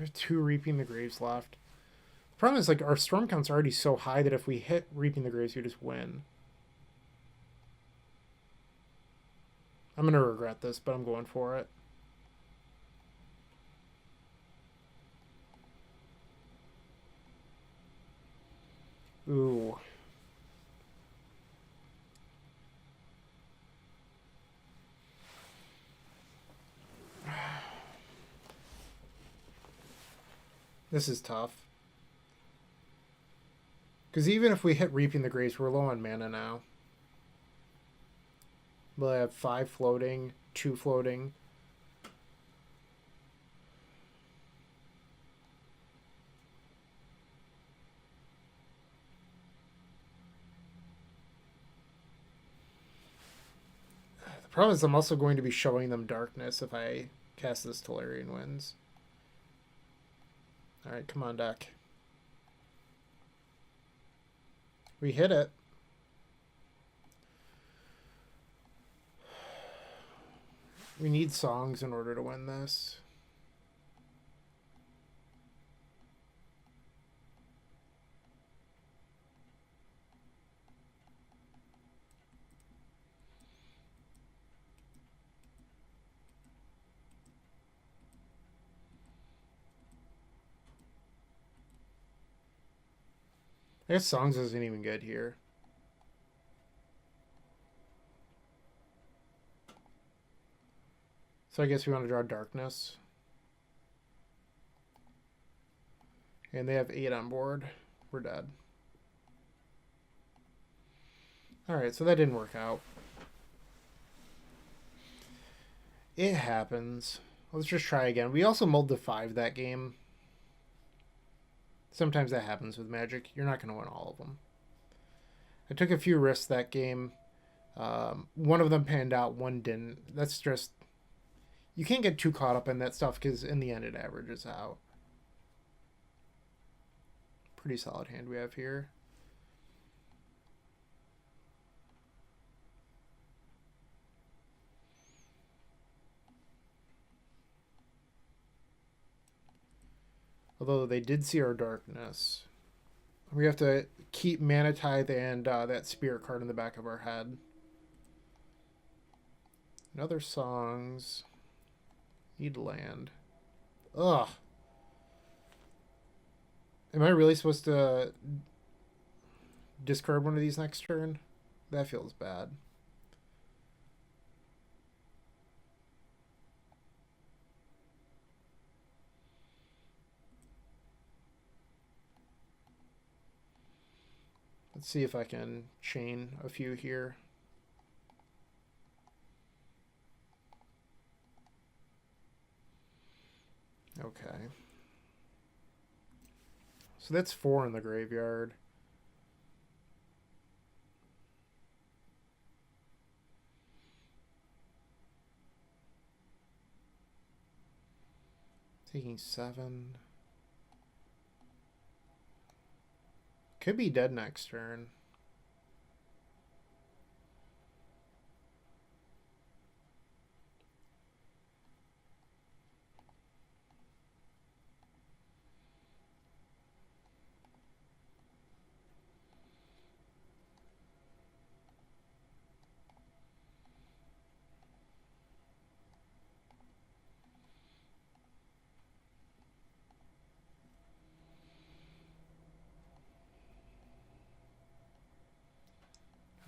There's 2 Reaping the Graves left. The problem is, like, our storm count's already so high that if we hit Reaping the Graves, we just win. I'm going to regret this, but I'm going for it. Ooh. This is tough. Because even if we hit Reaping the Graves, we're low on mana now. We'll have 5 floating, 2 floating. The problem is I'm also going to be showing them darkness if I cast this Tolarian Winds. Alright, come on, deck. We hit it. We need songs in order to win this. I guess songs isn't even good here. So I guess we want to draw darkness. And they have 8 on board. We're dead. Alright, so that didn't work out. It happens. Let's just try again. We also mulled to 5 that game. Sometimes that happens with Magic. You're not going to win all of them. I took a few risks that game. One of them panned out, one didn't. That's just... You can't get too caught up in that stuff because in the end it averages out. Pretty solid hand we have here. Although they did see our darkness. We have to keep Mana Tithe and that Spirit card in the back of our head. And other songs... Need land. Ugh. Am I really supposed to discard one of these next turn? That feels bad. Let's see if I can chain a few here. Okay. So that's 4 in the graveyard. Taking 7. Could be dead next turn.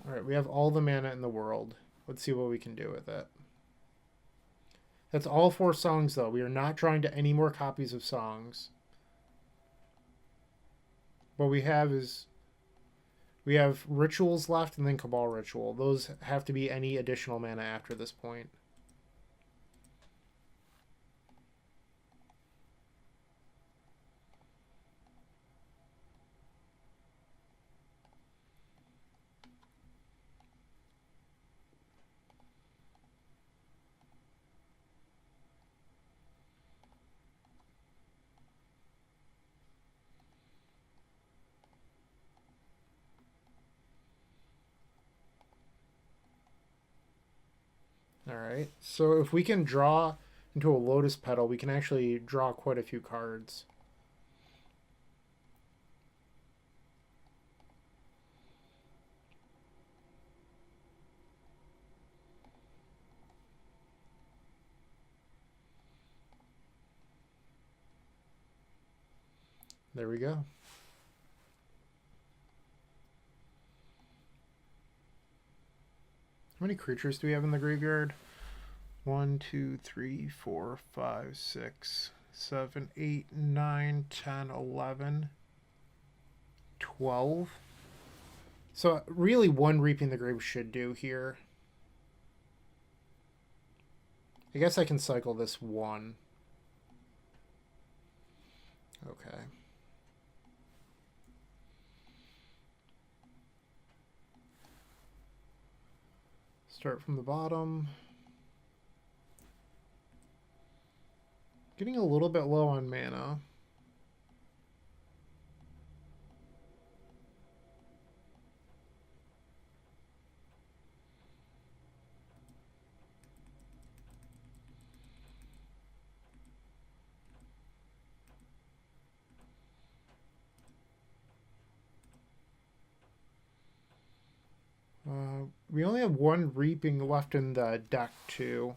Alright, we have all the mana in the world. Let's see what we can do with it. That's all 4 songs, though. We are not drawing to any more copies of songs. What we have is... We have Rituals left and then Cabal Ritual. Those have to be any additional mana after this point. Alright, so if we can draw into a Lotus Petal, we can actually draw quite a few cards. There we go. How many creatures do we have in the graveyard? 1, 2, 3, 4, 5, 6, 7, 8, 9, 10, 11, 12. So really one Reaping the Grave should do here. I guess I can cycle this one. Okay. Start from the bottom. Getting a little bit low on mana. We only have one Reaping left in the deck, too.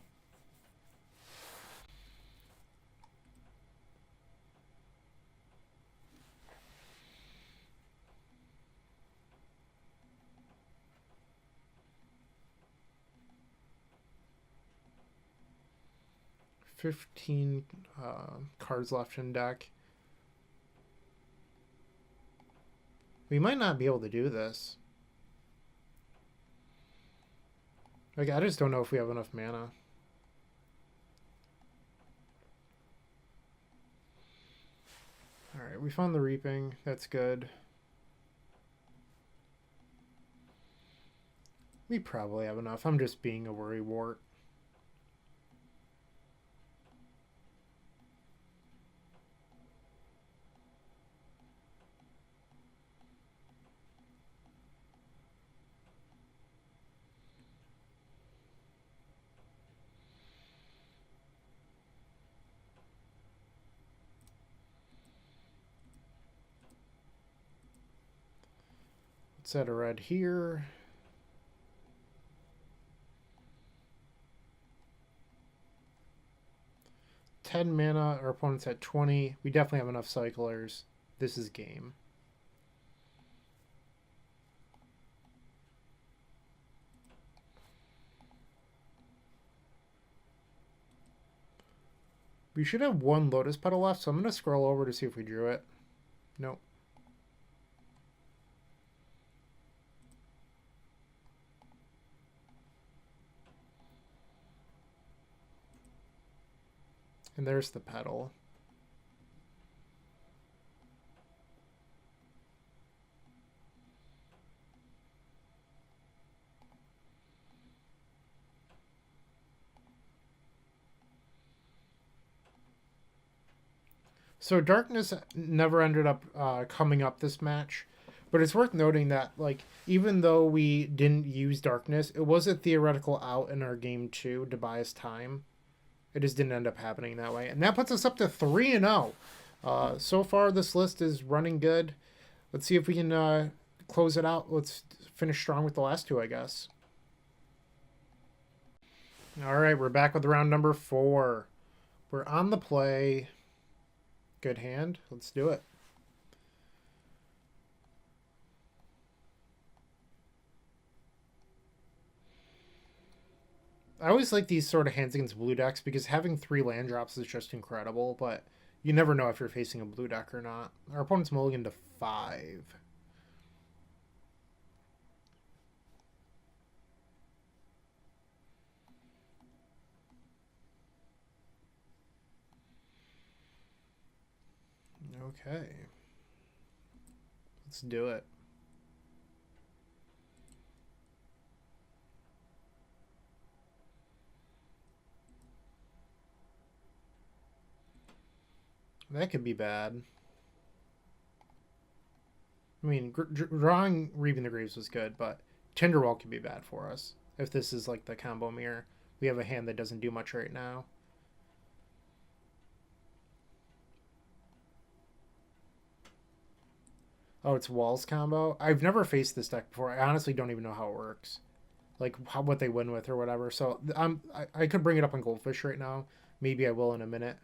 $15 cards left in deck. We might not be able to do this. Like, I just don't know if we have enough mana. Alright, we found the Reaping. That's good. We probably have enough. I'm just being a worrywart. Let's add a red here. $10 mana, our opponent's at 20. We definitely have enough cyclers. This is game. We should have one Lotus Petal left, so I'm going to scroll over to see if we drew it. Nope. And there's the petal. So Darkness never ended up coming up this match, but it's worth noting that, like, even though we didn't use Darkness, it was a theoretical out in our game 2 to buy us time. It just didn't end up happening that way. And that puts us up to 3-0. So far, this list is running good. Let's see if we can close it out. Let's finish strong with the last two, I guess. All right, we're back with round number 4. We're on the play. Good hand. Let's do it. I always like these sort of hands against blue decks because having 3 land drops is just incredible, but you never know if you're facing a blue deck or not. Our opponent's mulligan to 5. Okay. Let's do it. That could be bad. I mean, drawing Reaping the Graves was good, but Tinderwall could be bad for us. If this is like the combo mirror. We have a hand that doesn't do much right now. Oh, it's walls combo. I've never faced this deck before. I honestly don't even know how it works, like what they win with or whatever. So I could bring it up on Goldfish right now. Maybe I will in a minute,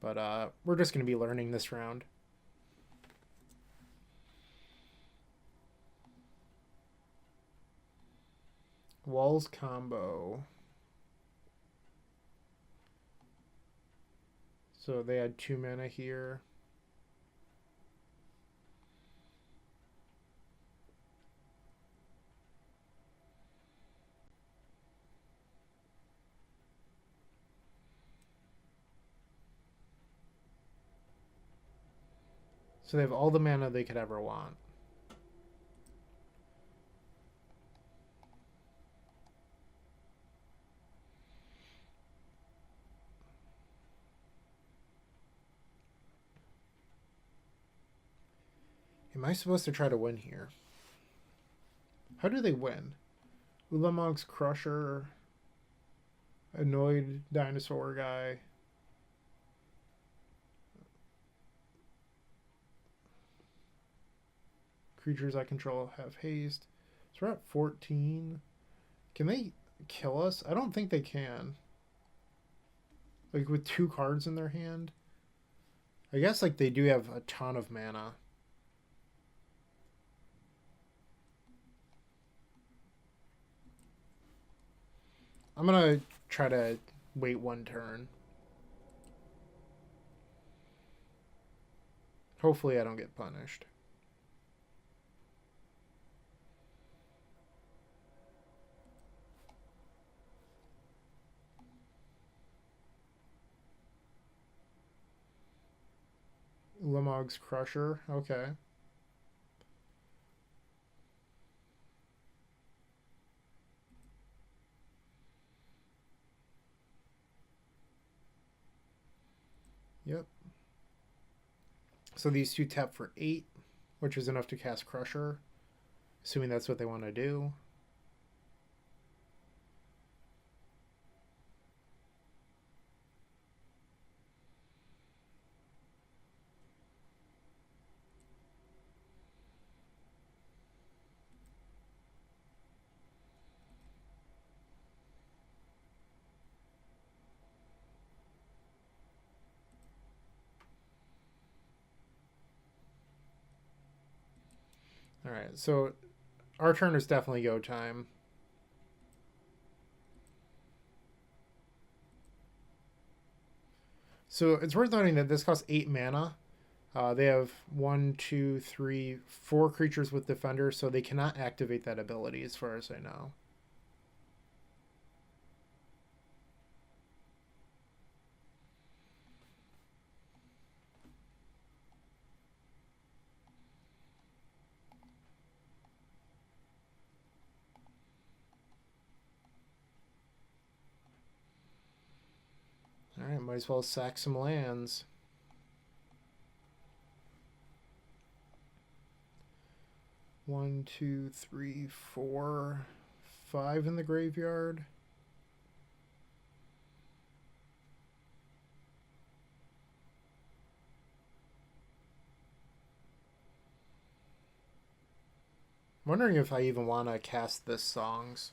but we're just gonna be learning this round. Walls combo. So they had 2 mana here. So they have all the mana they could ever want. Am I supposed to try to win here? How do they win? Ulamog's Crusher, Annoyed Dinosaur Guy. Creatures I control have haste. So we're at 14. Can they kill us? I don't think they can. Like with 2 cards in their hand? I guess like they do have a ton of mana. I'm gonna try to wait 1 turn. Hopefully I don't get punished. Ulamog's Crusher. Okay. Yep. So these 2 tap for 8, which is enough to cast Crusher, assuming that's what they want to do. Alright, so our turn is definitely go time. So it's worth noting that this costs 8 mana. They have 1, 2, 3, 4 creatures with Defender, so they cannot activate that ability as far as I know. Alright, might as well sack some lands. One, two, three, 4, 5 in the graveyard. I'm wondering if I even want to cast this Songs.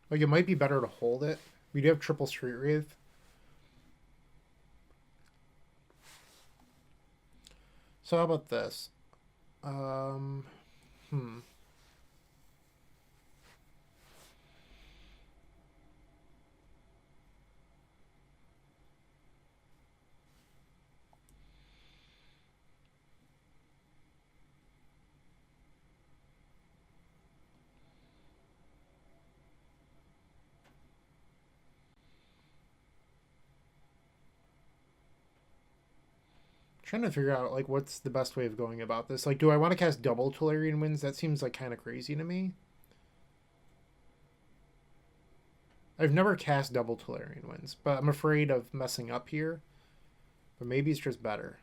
Like, it might be better to hold it. We do have triple Street Wraith. So how about this? Hmm. Trying to figure out like what's the best way of going about this. Like, do I want to cast double Tolarian Winds? That seems like kind of crazy to me. I've never cast double Tolarian Winds, but I'm afraid of messing up here. But maybe it's just better.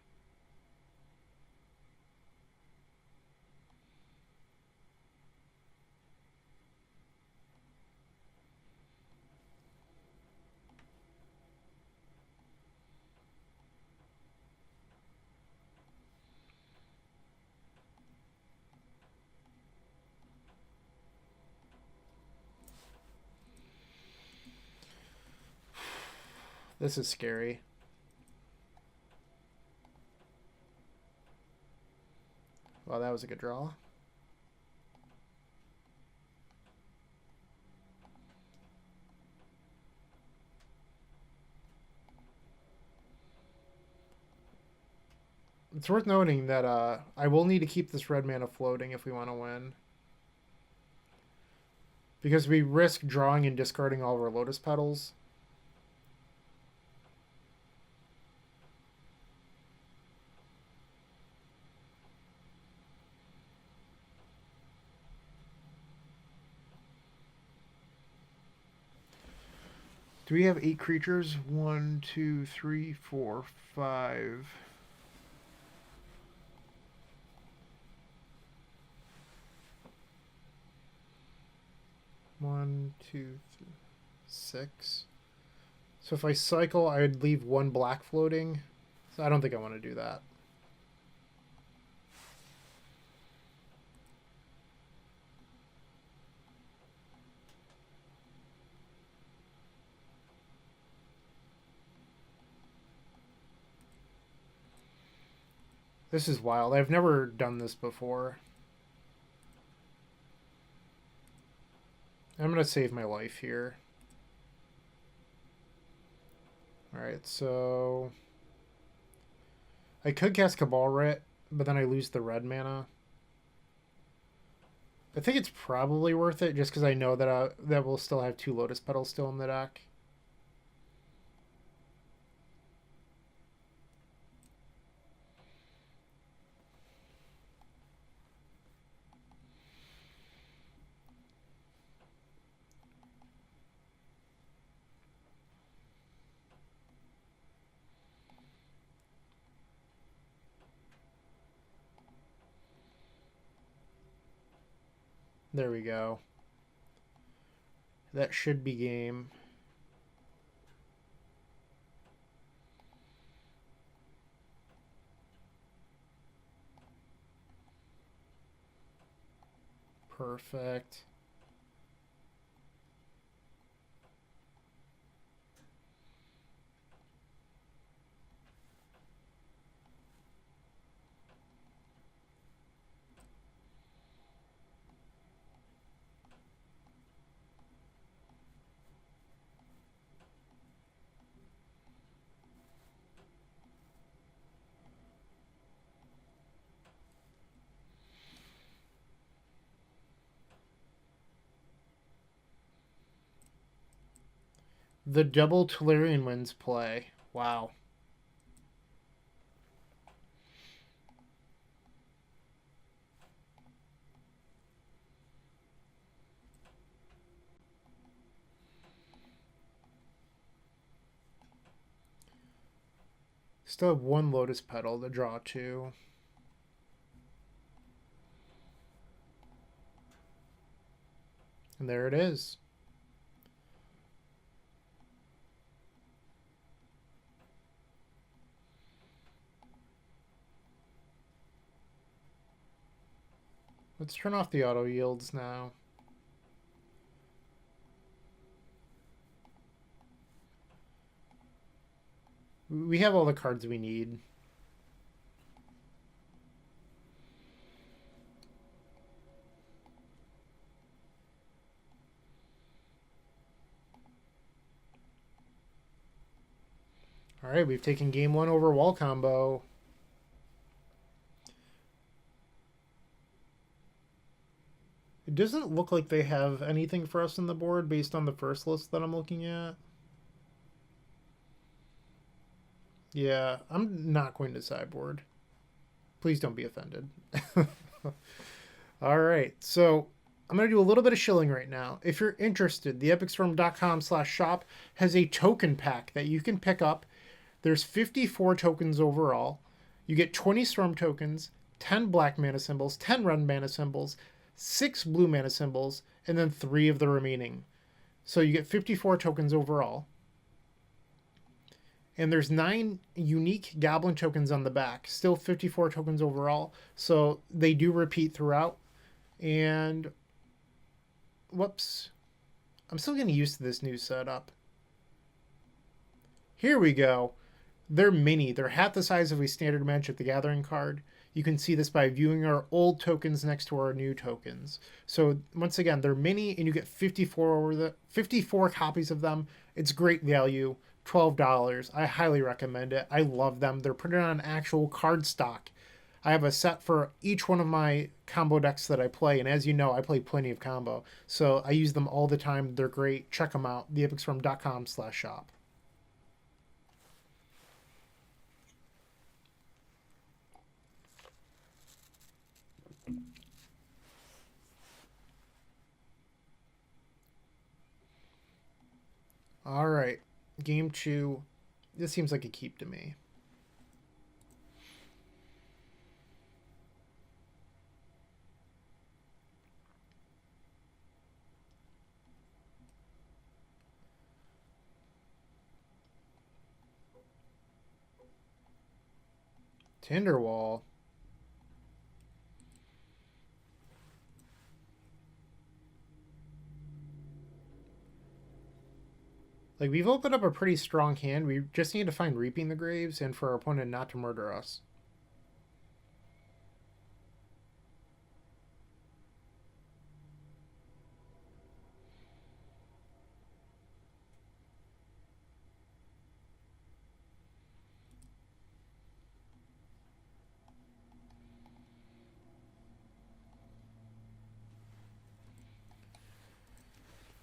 This is scary. Well, that was a good draw. It's worth noting that I will need to keep this red mana floating if we want to win. Because we risk drawing and discarding all of our Lotus Petals. Do we have 8 creatures? 1, 2, 3, 4, 5. One, two, three, 6. So if I cycle, I would leave 1 black floating. So I don't think I want to do that. This is wild. I've never done this before. I'm going to save my life here. Alright, so... I could cast Cabal Writ, but then I lose the red mana. I think it's probably worth it, just because I know that we'll still have 2 Lotus Petals still in the deck. There we go. That should be game. Perfect. The double Tolarian Winds play. Wow. Still have 1 Lotus Petal to draw 2. And there it is. Let's turn off the auto yields now. We have all the cards we need. Alright, we've taken game 1 over wall combo. It doesn't look like they have anything for us on the board based on the first list that I'm looking at. Yeah, I'm not going to sideboard. Please don't be offended. Alright, so I'm going to do a little bit of shilling right now. If you're interested, theepicstorm.com/shop has a token pack that you can pick up. There's 54 tokens overall. You get 20 storm tokens, 10 black mana symbols, 10 red mana symbols, 6 blue mana symbols, and then 3 of the remaining. So you get 54 tokens overall. And there's 9 unique goblin tokens on the back. Still 54 tokens overall. So they do repeat throughout. And whoops. I'm still getting used to this new setup. Here we go. They're mini. They're half the size of a standard Magic the Gathering card. You can see this by viewing our old tokens next to our new tokens. So once again, they're mini, and you get 54 copies of them. It's great value. $12. I highly recommend it. I love them. They're printed on actual card stock. I have a set for each one of my combo decks that I play, and as you know, I play plenty of combo. So I use them all the time. They're great. Check them out. theepicstorm.com/shop. All right, game 2. This seems like a keep to me. Tinderwall. Like, we've opened up a pretty strong hand. We just need to find Reaping the Graves and for our opponent not to murder us.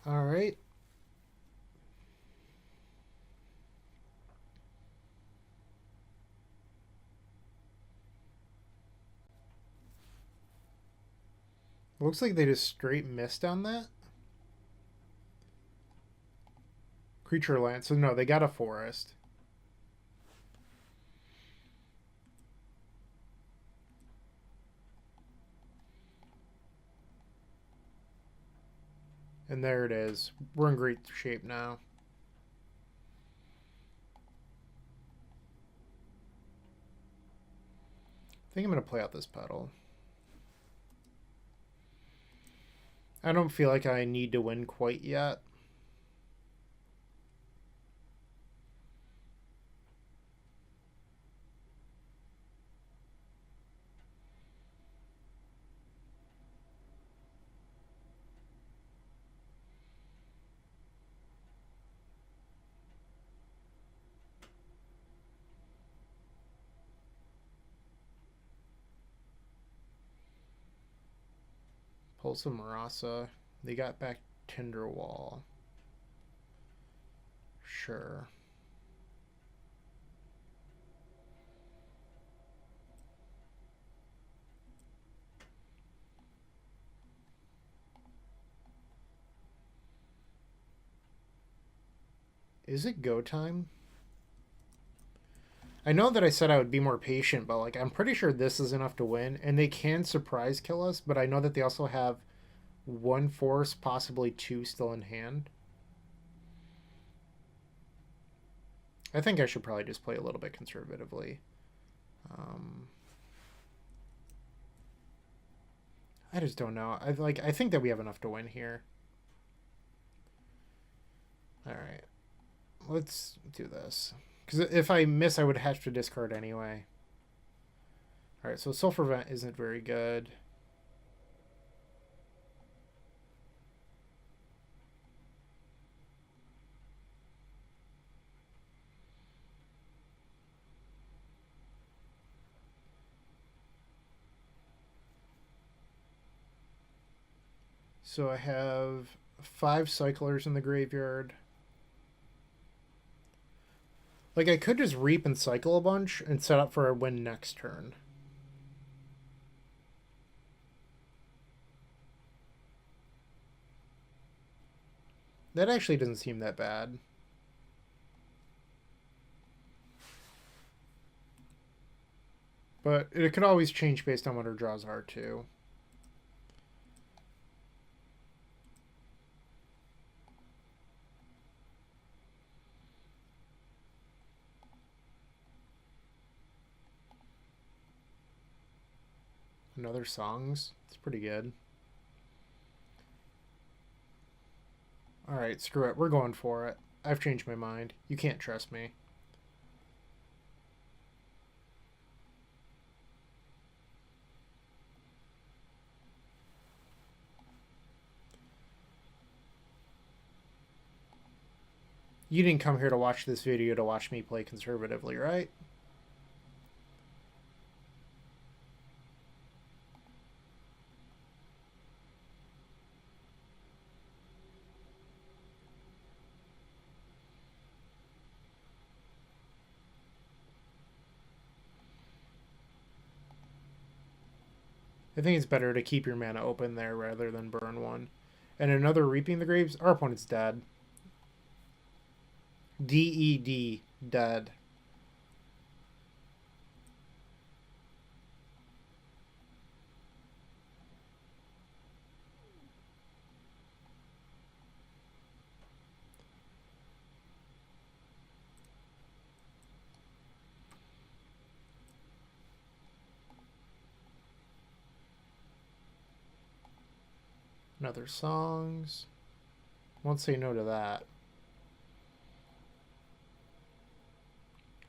All right. Looks like they just straight missed on that. Creature land. So no, they got a forest. And there it is. We're in great shape now. I think I'm going to play out this pedal. I don't feel like I need to win quite yet. Pulse of Marasa. They got back Tinderwall. Sure. Is it go time? I know that I said I would be more patient, but like I'm pretty sure this is enough to win, and they can surprise kill us, but I know that they also have one force, possibly two still in hand. I think I should probably just play a little bit conservatively. I just don't know. I think that we have enough to win here. All right, let's do this. Because if I miss, I would have to discard anyway. All right, so Sulfur Vent isn't very good. So I have 5 cyclers in the graveyard. Like, I could just reap and cycle a bunch and set up for a win next turn. That actually doesn't seem that bad. But it could always change based on what our draws are, too. Another songs. It's pretty good. Alright, screw it. We're going for it. I've changed my mind. You can't trust me. You didn't come here to watch this video to watch me play conservatively, right? I think it's better to keep your mana open there rather than burn one. And another Reaping the Graves, our opponent's dead. DED, dead. Another songs. Won't say no to that.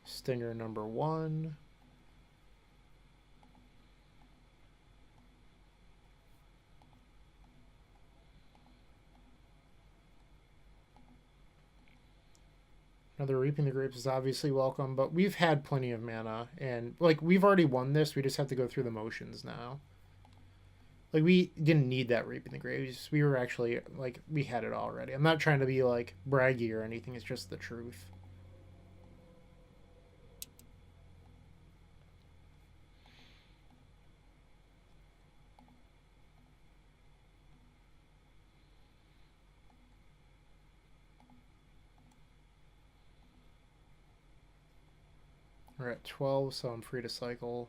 Stinger number 1. Another Reaping the Grapes is obviously welcome, but we've had plenty of mana, and like we've already won this. We just have to go through the motions now. Like, we didn't need that Reaping the Graves. We were actually, like, we had it already. I'm not trying to be, like, braggy or anything. It's just the truth. We're at 12, so I'm free to cycle.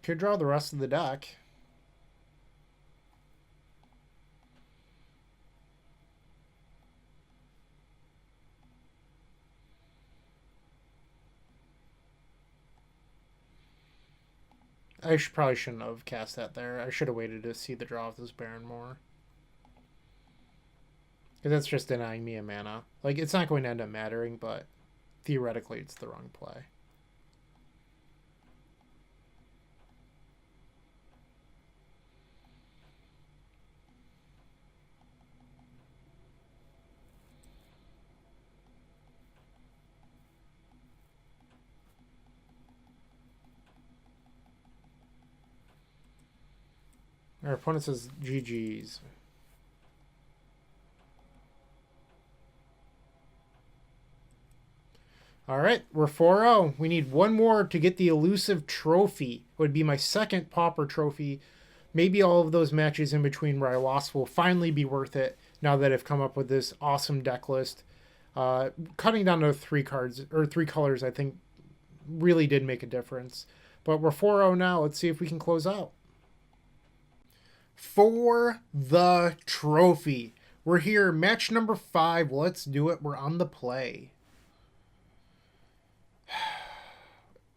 Could draw the rest of the deck. Probably shouldn't have cast that there. I should have waited to see the draw of this Baron more. Because that's just denying me a mana. Like, it's not going to end up mattering, but theoretically it's the wrong play. Our opponent says GG's. Alright, we're 4-0. We need one more to get the elusive trophy. It would be my second Pauper trophy. Maybe all of those matches in between where I lost will finally be worth it now that I've come up with this awesome deck list. Cutting down to 3 cards, or 3 colors, I think really did make a difference. But we're 4-0 now. Let's see if we can close out. For the trophy. We're here, match number 5. Let's do it. We're on the play.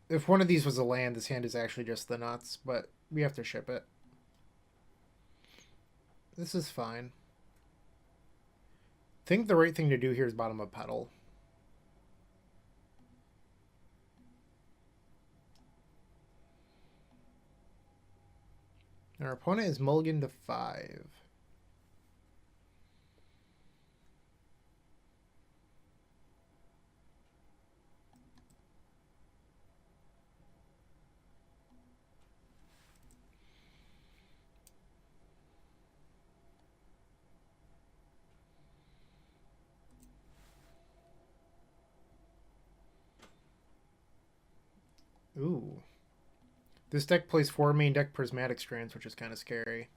If one of these was a land, this hand is actually just the nuts, but we have to ship it. This is fine. I think the right thing to do here is bottom of pedal. Our opponent is mulligan to 5. Ooh. This deck plays 4 main deck Prismatic Strands, which is kind of scary.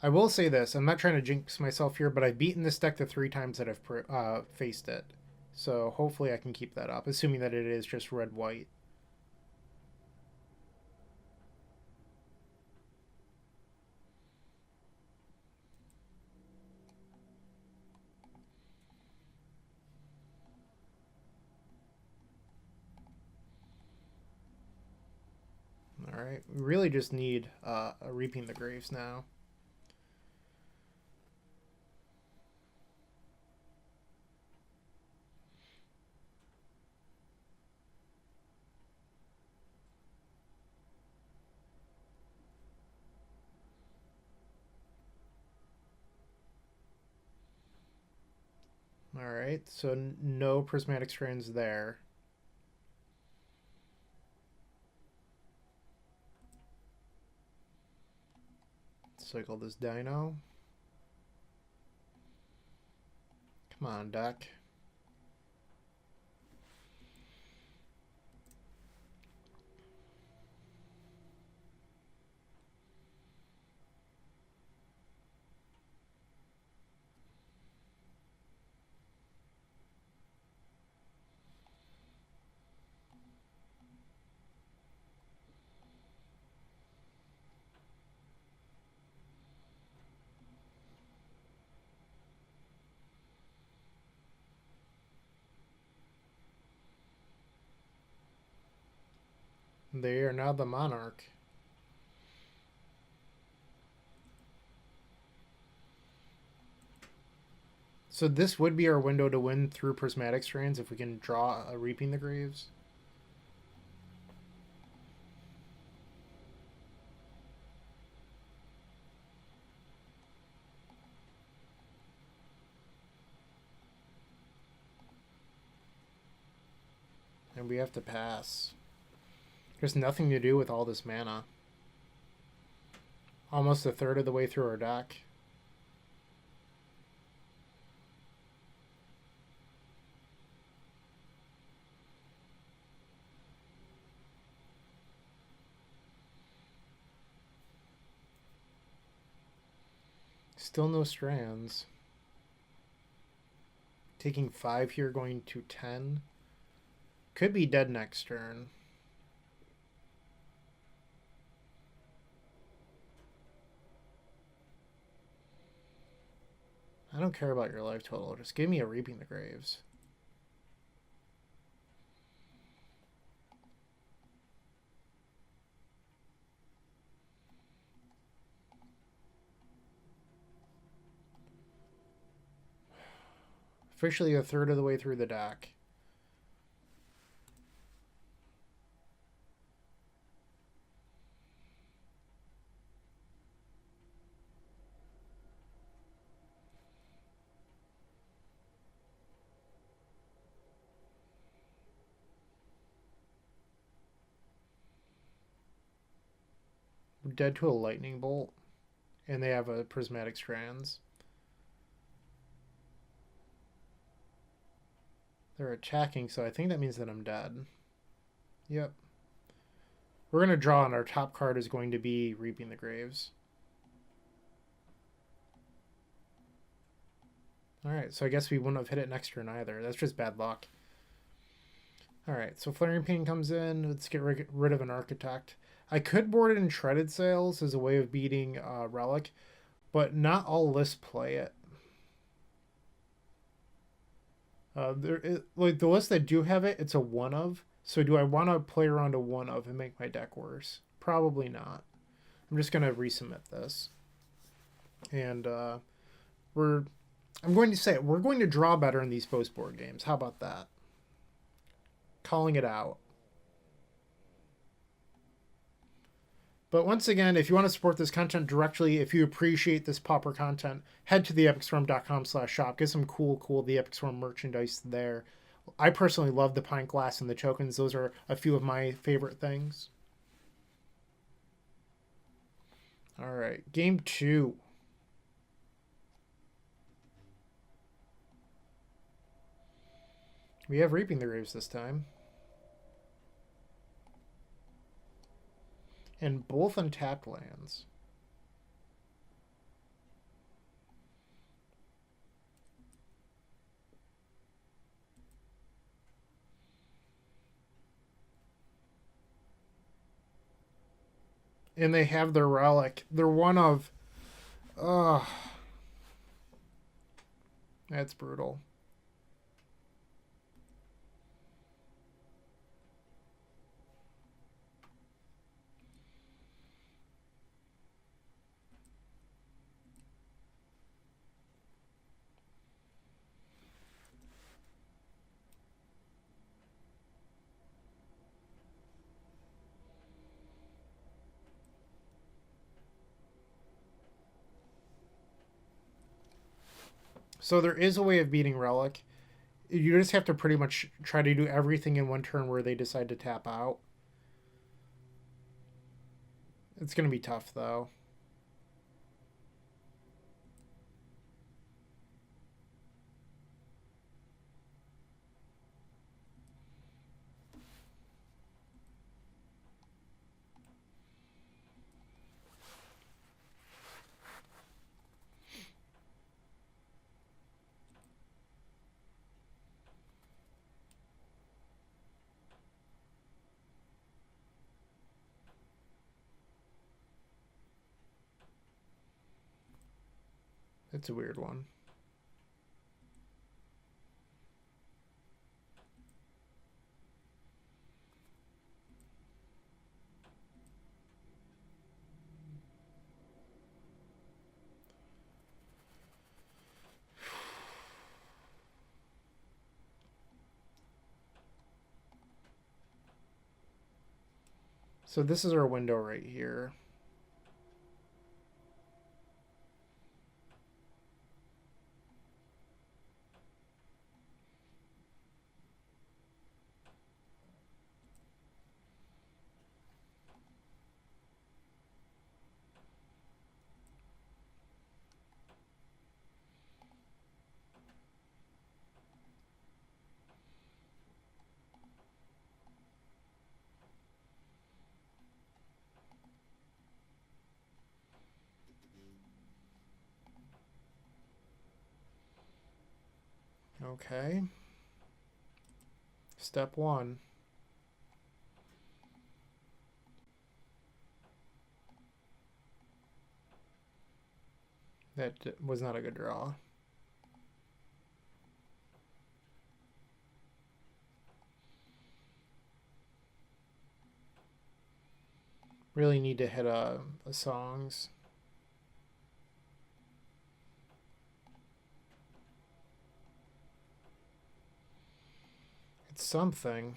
I will say this. I'm not trying to jinx myself here, but I've beaten this deck the 3 times that I've faced it. So hopefully I can keep that up, assuming that it is just red-white. Alright, we really just need a Reaping the Graves now. Alright, so no prismatic strands there. Cycle this dino. Come on, duck. They are now the monarch. So this would be our window to win through prismatic strands if we can draw a Reaping the Graves. And we have to pass. There's nothing to do with all this mana. Almost a third of the way through our deck. Still no strands. Taking 5 here, going to 10. Could be dead next turn. I don't care about your life total. Just give me a Reaping the Graves. Officially a third of the way through the deck. We're dead to a lightning bolt. And they have a prismatic strands. They're attacking, so I think that means that I'm dead. Yep. We're going to draw, and our top card is going to be Reaping the Graves. Alright, so I guess we wouldn't have hit it next turn either. That's just bad luck. Alright, so Flaring Pain comes in. Let's get rid of an Architect. I could board it in Shredded Sails as a way of beating Relic, but not all lists play it. Like the list that do have it, it's a one of. So do I want to play around a one of and make my deck worse? Probably not. I'm just gonna resubmit this, and I'm going to say we're going to draw better in these post board games. How about that? Calling it out. But once again, if you want to support this content directly, if you appreciate this Pauper content, head to theepicstorm.com/shop. Get some cool The Epic Storm merchandise there. I personally love the pint glass and the tokens. Those are a few of my favorite things. All right, game 2. We have Reaping the Graves this time. And both untapped lands. And they have their Relic. They're one of... That's brutal. So there is a way of beating Relic. You just have to pretty much try to do everything in one turn where they decide to tap out. It's going to be tough, though. It's a weird one. So this is our window right here. Okay. Step one. That was not a good draw. Really need to hit a songs. It's something.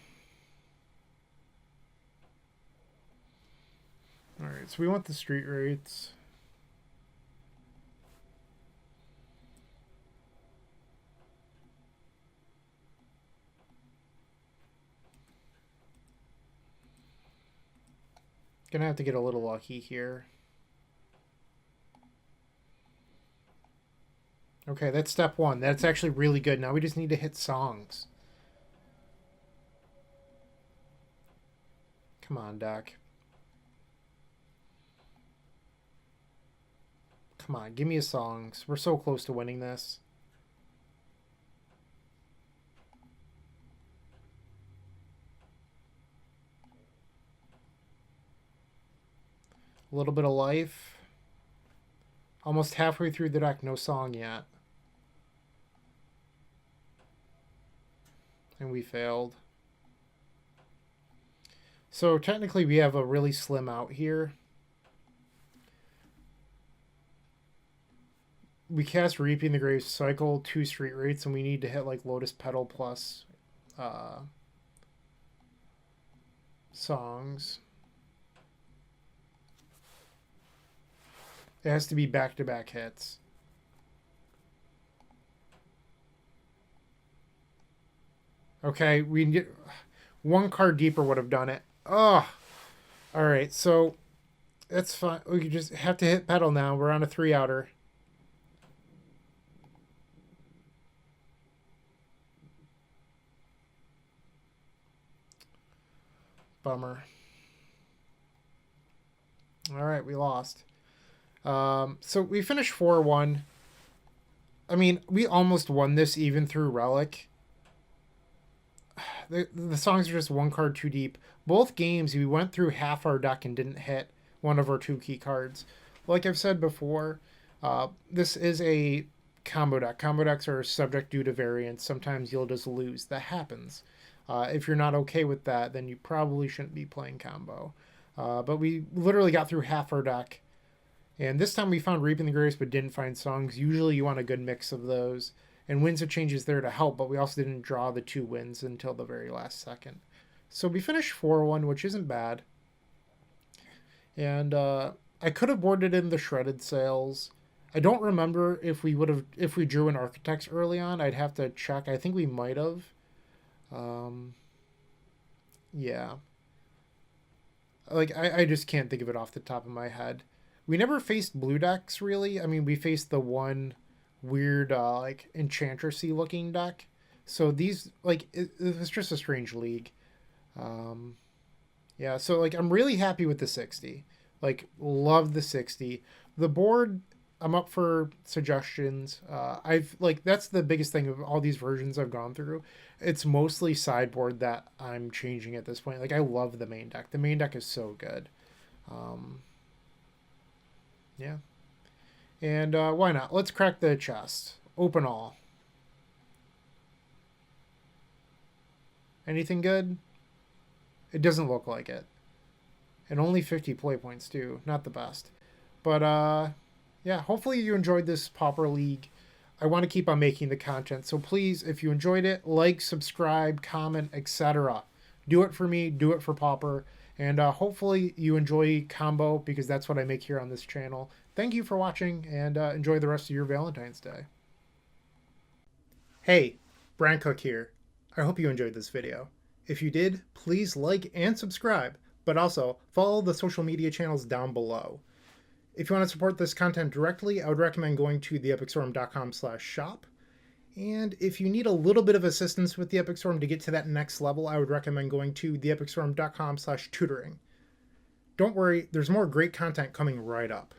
Alright, so we want the street rates. Gonna have to get a little lucky here. Okay, that's step one. That's actually really good. Now we just need to hit songs. Come on, Doc. Come on, give me a songs. We're so close to winning this. A little bit of life. Almost halfway through the deck, no song yet. And we failed. So technically we have a really slim out here. We cast Reaping the Graves, cycle 2 street rates, and we need to hit like Lotus Petal plus songs. It has to be back-to-back hits. Okay, we can get one card deeper would have done it. Oh, all right. So that's fine. We just have to hit pedal now. We're on a 3-outer. Bummer. All right, we lost. So we finished 4-1. I mean, we almost won this even through Relic. The songs are just one card too deep. Both games, we went through half our deck and didn't hit one of our 2 key cards. Like I've said before, this is a combo deck. Combo decks are subject due to variance. Sometimes you'll just lose. That happens. If you're not okay with that, then you probably shouldn't be playing combo. But we literally got through half our deck. And this time we found Reaping the Graves but didn't find songs. Usually you want a good mix of those. And Winds of Change is there to help, but we also didn't draw the 2 wins until the very last second. So we finished 4-1, which isn't bad. And I could have boarded in the Shredded Sails. I don't remember if we drew an Architects early on. I'd have to check. I think we might have. Um, yeah. Like I just can't think of it off the top of my head. We never faced blue decks really. I mean, we faced the one weird like enchantressy looking deck. So these like it's just a strange league. Um, yeah, so like I'm really happy with the 60. Like love the 60. The board I'm up for suggestions. I've like that's the biggest thing of all these versions I've gone through. It's mostly sideboard that I'm changing at this point. Like I love the main deck. The main deck is so good. Um, yeah. And why not? Let's crack the chest. Open all. Anything good? It doesn't look like it. And only 50 play points too. Not the best. But yeah, hopefully you enjoyed this Pauper League. I want to keep on making the content. So please, if you enjoyed it, like, subscribe, comment, etc. Do it for me. Do it for Pauper. And hopefully you enjoy combo because that's what I make here on this channel. Thank you for watching and enjoy the rest of your Valentine's Day. Hey, Bryant Cook here. I hope you enjoyed this video. If you did, please like and subscribe, but also follow the social media channels down below. If you want to support this content directly, I would recommend going to theepicstorm.com/shop. And if you need a little bit of assistance with the Epic Storm to get to that next level, I would recommend going to theepicstorm.com/tutoring. Don't worry, there's more great content coming right up.